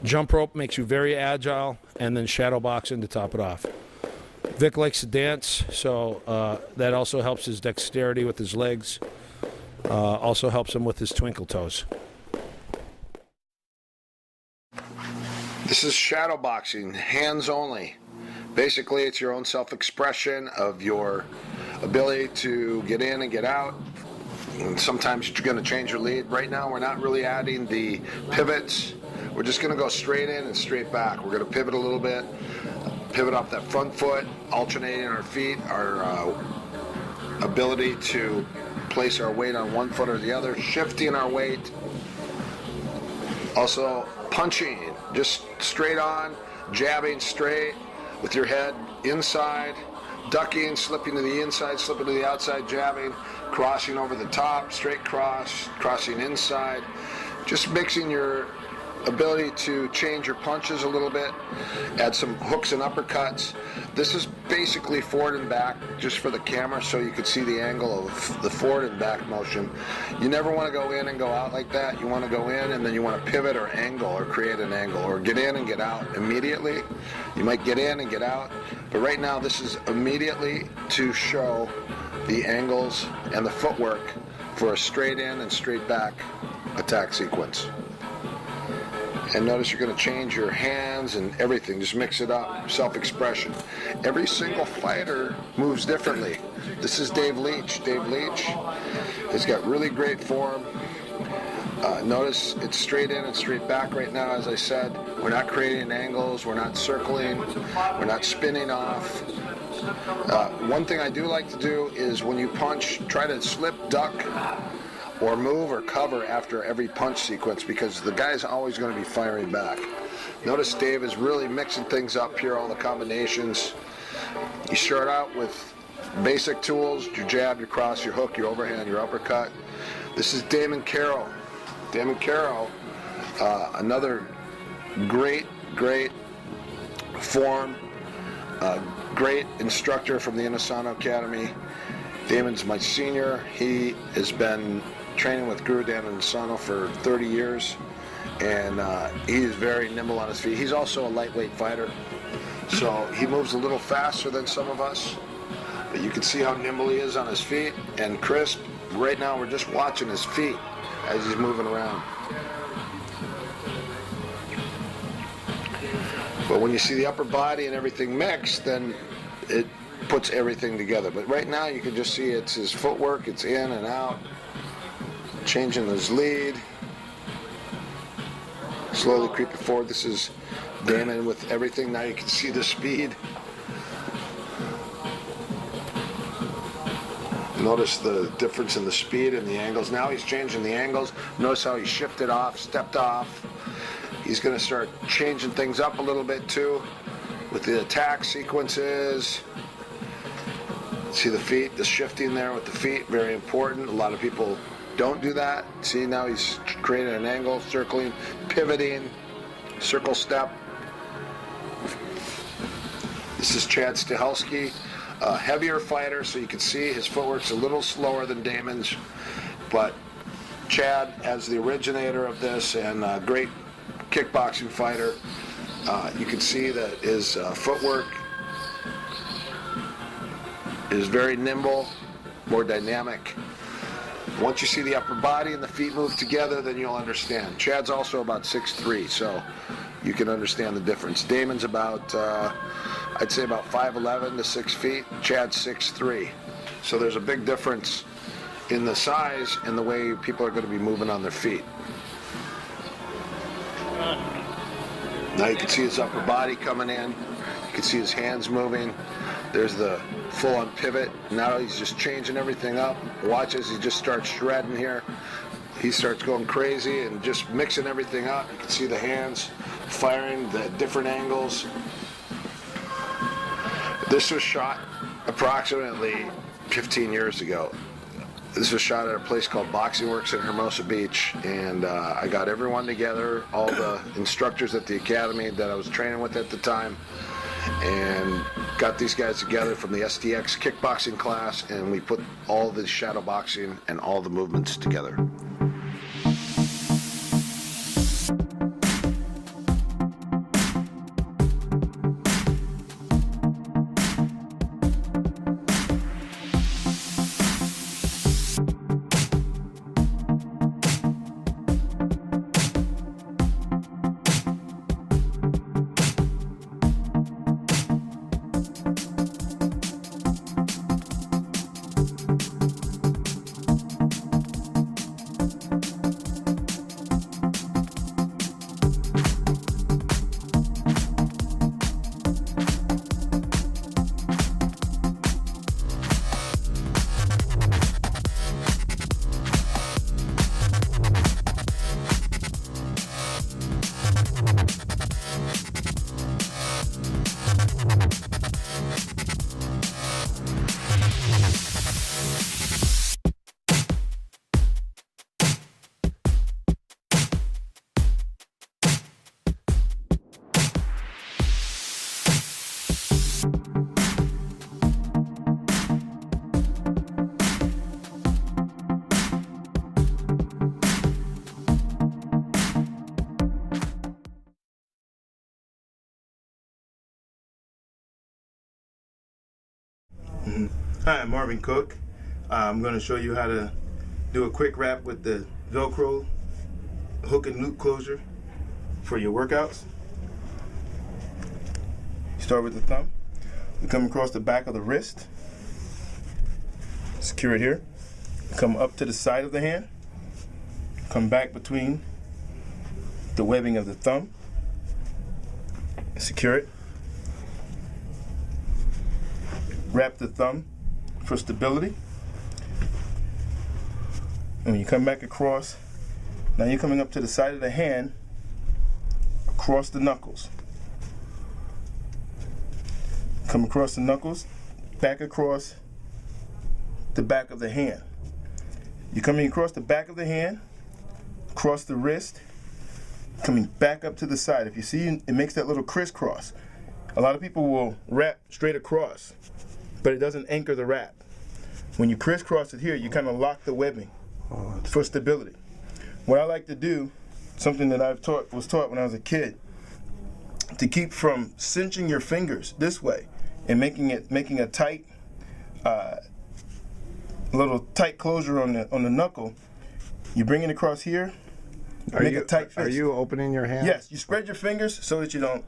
Jump rope makes you very agile, and then shadow boxing to top it off. Vic likes to dance, so that also helps his dexterity with his legs. Also helps him with his twinkle toes. This is shadow boxing, hands only. Basically, it's your own self-expression of your ability to get in and get out. And sometimes you're going to change your lead. Right now, we're not really adding the pivots. We're just going to go straight in and straight back. We're going to pivot a little bit, pivot off that front foot, alternating our feet, our ability to place our weight on one foot or the other, shifting our weight. Also, punching, just straight on, jabbing straight with your head inside, ducking, slipping to the inside, slipping to the outside, jabbing, crossing over the top, straight cross, crossing inside. Just mixing your ability to change your punches a little bit, add some hooks and uppercuts. This is basically forward and back just for the camera so you can see the angle of the forward and back motion. You never want to go in and go out like that. You want to go in and then you want to pivot or angle or create an angle or get in and get out immediately. You might get in and get out, but right now this is immediately to show the angles and the footwork for a straight in and straight back attack sequence. And notice you're going to change your hands and everything. Just mix it up. Self-expression. Every single fighter moves differently. This is Dave Leach. Dave Leach has got really great form. Notice it's straight in and straight back right now, as I said. We're not creating angles. We're not circling. We're not spinning off. One thing I do like to do is when you punch, try to slip, duck, or move or cover after every punch sequence, because the guy's always going to be firing back. Notice Dave is really mixing things up here, all the combinations. You start out with basic tools: your jab, your cross, your hook, your overhand, your uppercut. This is Damon Carroll. Damon Carroll, another great form, great instructor from the Inosanto Academy. Damon's my senior. He has been training with Guru Dan Inosanto for 30 years, and he is very nimble on his feet. He's also a lightweight fighter, so he moves a little faster than some of us, but you can see how nimble he is on his feet and crisp. Right now we're just watching his feet as he's moving around. But when you see the upper body and everything mixed, then it puts everything together. But right now you can just see it's his footwork, it's in and out, changing his lead, slowly creeping forward. This is Damon with everything. Now you can see the speed. Notice the difference in the speed and the angles. Now he's changing the angles. Notice how he shifted off, stepped off. He's going to start changing things up a little bit too with the attack sequences. See the feet, the shifting there with the feet, very important. A lot of people don't do that. See, now he's creating an angle, circling, pivoting, circle step. This is Chad Stahelski, a heavier fighter, so you can see his footwork's a little slower than Damon's, but Chad, as the originator of this and a great kickboxing fighter, you can see that his footwork is very nimble, more dynamic. Once you see the upper body and the feet move together, then you'll understand. Chad's also about 6'3", so you can understand the difference. Damon's about, I'd say about 5'11" to 6 feet. Chad's 6'3". So there's a big difference in the size and the way people are going to be moving on their feet. Now you can see his upper body coming in. You can see his hands moving. There's the full-on pivot. Now he's just changing everything up. Watch as he just starts shredding here. He starts going crazy and just mixing everything up. You can see the hands firing the different angles. This was shot approximately 15 years ago. This was shot at a place called Boxing Works in Hermosa Beach, and I got everyone together, all the instructors at the academy that I was training with at the time, and got these guys together from the STX kickboxing class, and we put all the shadow boxing and all the movements together. Hi, I'm Marvin Cook. I'm going to show you how to do a quick wrap with the Velcro hook and loop closure for your workouts. Start with the thumb. We come across the back of the wrist. Secure it here. Come up to the side of the hand. Come back between the webbing of the thumb. Secure it. Wrap the thumb for stability. And when you come back across, now you're coming up to the side of the hand, across the knuckles. Come across the knuckles, back across the back of the hand. You're coming across the back of the hand, across the wrist, coming back up to the side. If you see, it makes that little crisscross. A lot of people will wrap straight across, but it doesn't anchor the wrap. When you crisscross it here, you kind of lock the webbing for stability. What I like to do, something that was taught when I was a kid, to keep from cinching your fingers this way and making a tight, little tight closure on the knuckle. You bring it across here, make a tight fist. Are you opening your hand? Yes, you spread your fingers so that you don't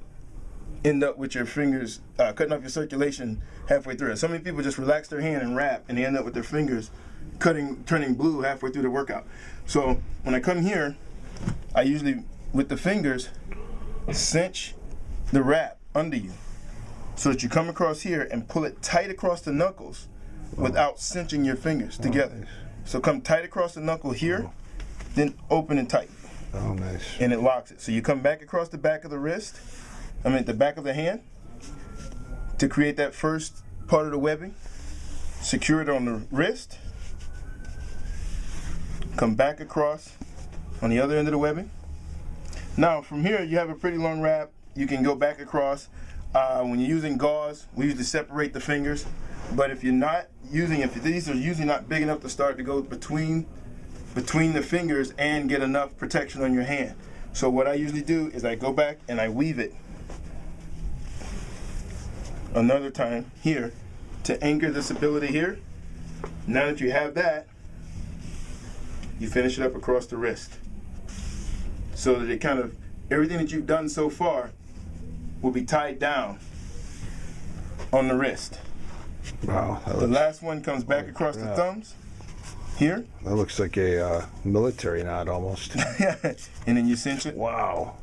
end up with your fingers cutting off your circulation halfway through it. So many people just relax their hand and wrap, and they end up with their fingers turning blue halfway through the workout. So when I come here, I usually, with the fingers, cinch the wrap under you so that you come across here and pull it tight across the knuckles without cinching your fingers together. So come tight across the knuckle here, then open and tight. Oh, nice. And it locks it. So you come back across the back of the wrist, the back of the hand, to create that first part of the webbing. Secure it on the wrist. Come back across on the other end of the webbing. Now from here you have a pretty long wrap. You can go back across. When you're using gauze, we usually separate the fingers. But if you're not using, if these are usually not big enough to start to go between the fingers and get enough protection on your hand. So what I usually do is I go back and I weave it another time here to anchor the stability here. Now that you have that, you finish it up across the wrist so that it kind of, everything that you've done so far will be tied down on the wrist. Wow. The last one comes back across the thumbs here. That looks like a military knot almost. And then you cinch it. Wow.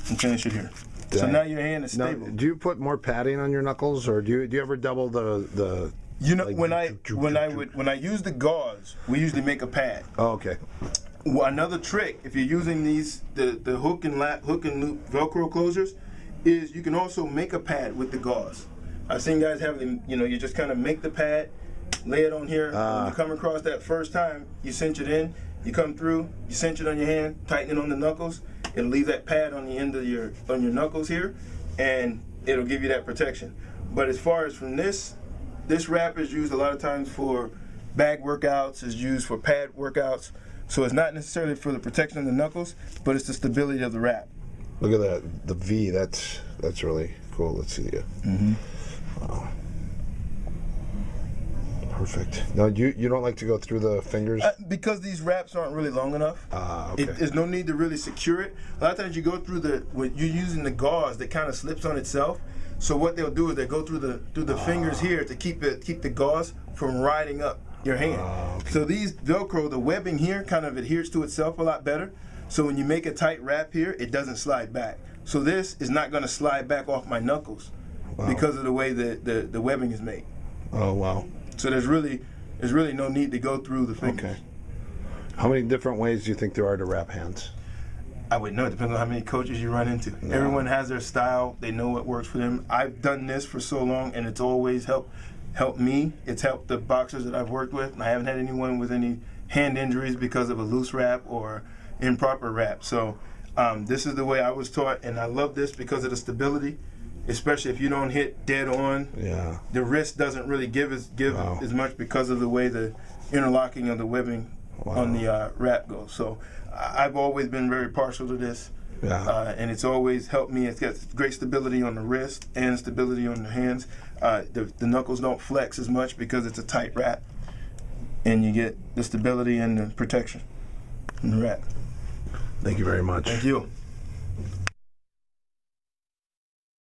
And finish it here. So now your hand is Now, stable. do you put more padding on your knuckles, or do you ever double the? You know, like, when I use the gauze, we usually make a pad. Oh, okay. Well, another trick, if you're using these the hook and loop Velcro closures, is you can also make a pad with the gauze. I've seen guys have them. You know, you just kind of make the pad, lay it on here. When you come across that first time, you cinch it in. You come through, you cinch it on your hand, tighten it on the knuckles. It'll leave that pad on the end of your knuckles here, and it'll give you that protection. But as far as from this wrap is used a lot of times for bag workouts, is used for pad workouts. So it's not necessarily for the protection of the knuckles, but it's the stability of the wrap. Look at that, the V. That's really cool. Let's see it. Wow. Perfect. Now, you don't like to go through the fingers? Because these wraps aren't really long enough. Okay. There's no need to really secure it. A lot of times you go through when you're using the gauze that kind of slips on itself. So what they'll do is they go through the fingers here to keep the gauze from riding up your hand. Okay. So these Velcro, the webbing here kind of adheres to itself a lot better. So when you make a tight wrap here, it doesn't slide back. So this is not going to slide back off my knuckles because of the way the webbing is made. Oh, wow. So there's really no need to go through the fingers. Okay. How many different ways do you think there are to wrap hands? I would know. It depends on how many coaches you run into. Yeah. Everyone has their style. They know what works for them. I've done this for so long, and it's always helped me. It's helped the boxers that I've worked with. And I haven't had anyone with any hand injuries because of a loose wrap or improper wrap. So this is the way I was taught, and I love this because of the stability, especially if you don't hit dead on. Yeah. The wrist doesn't really give as much because of the way the interlocking of the webbing on the wrap goes. So I've always been very partial to this. Yeah. And it's always helped me. It's got great stability on the wrist and stability on the hands. The knuckles don't flex as much because it's a tight wrap, and you get the stability and the protection in the wrap. Thank you very much. Thank you.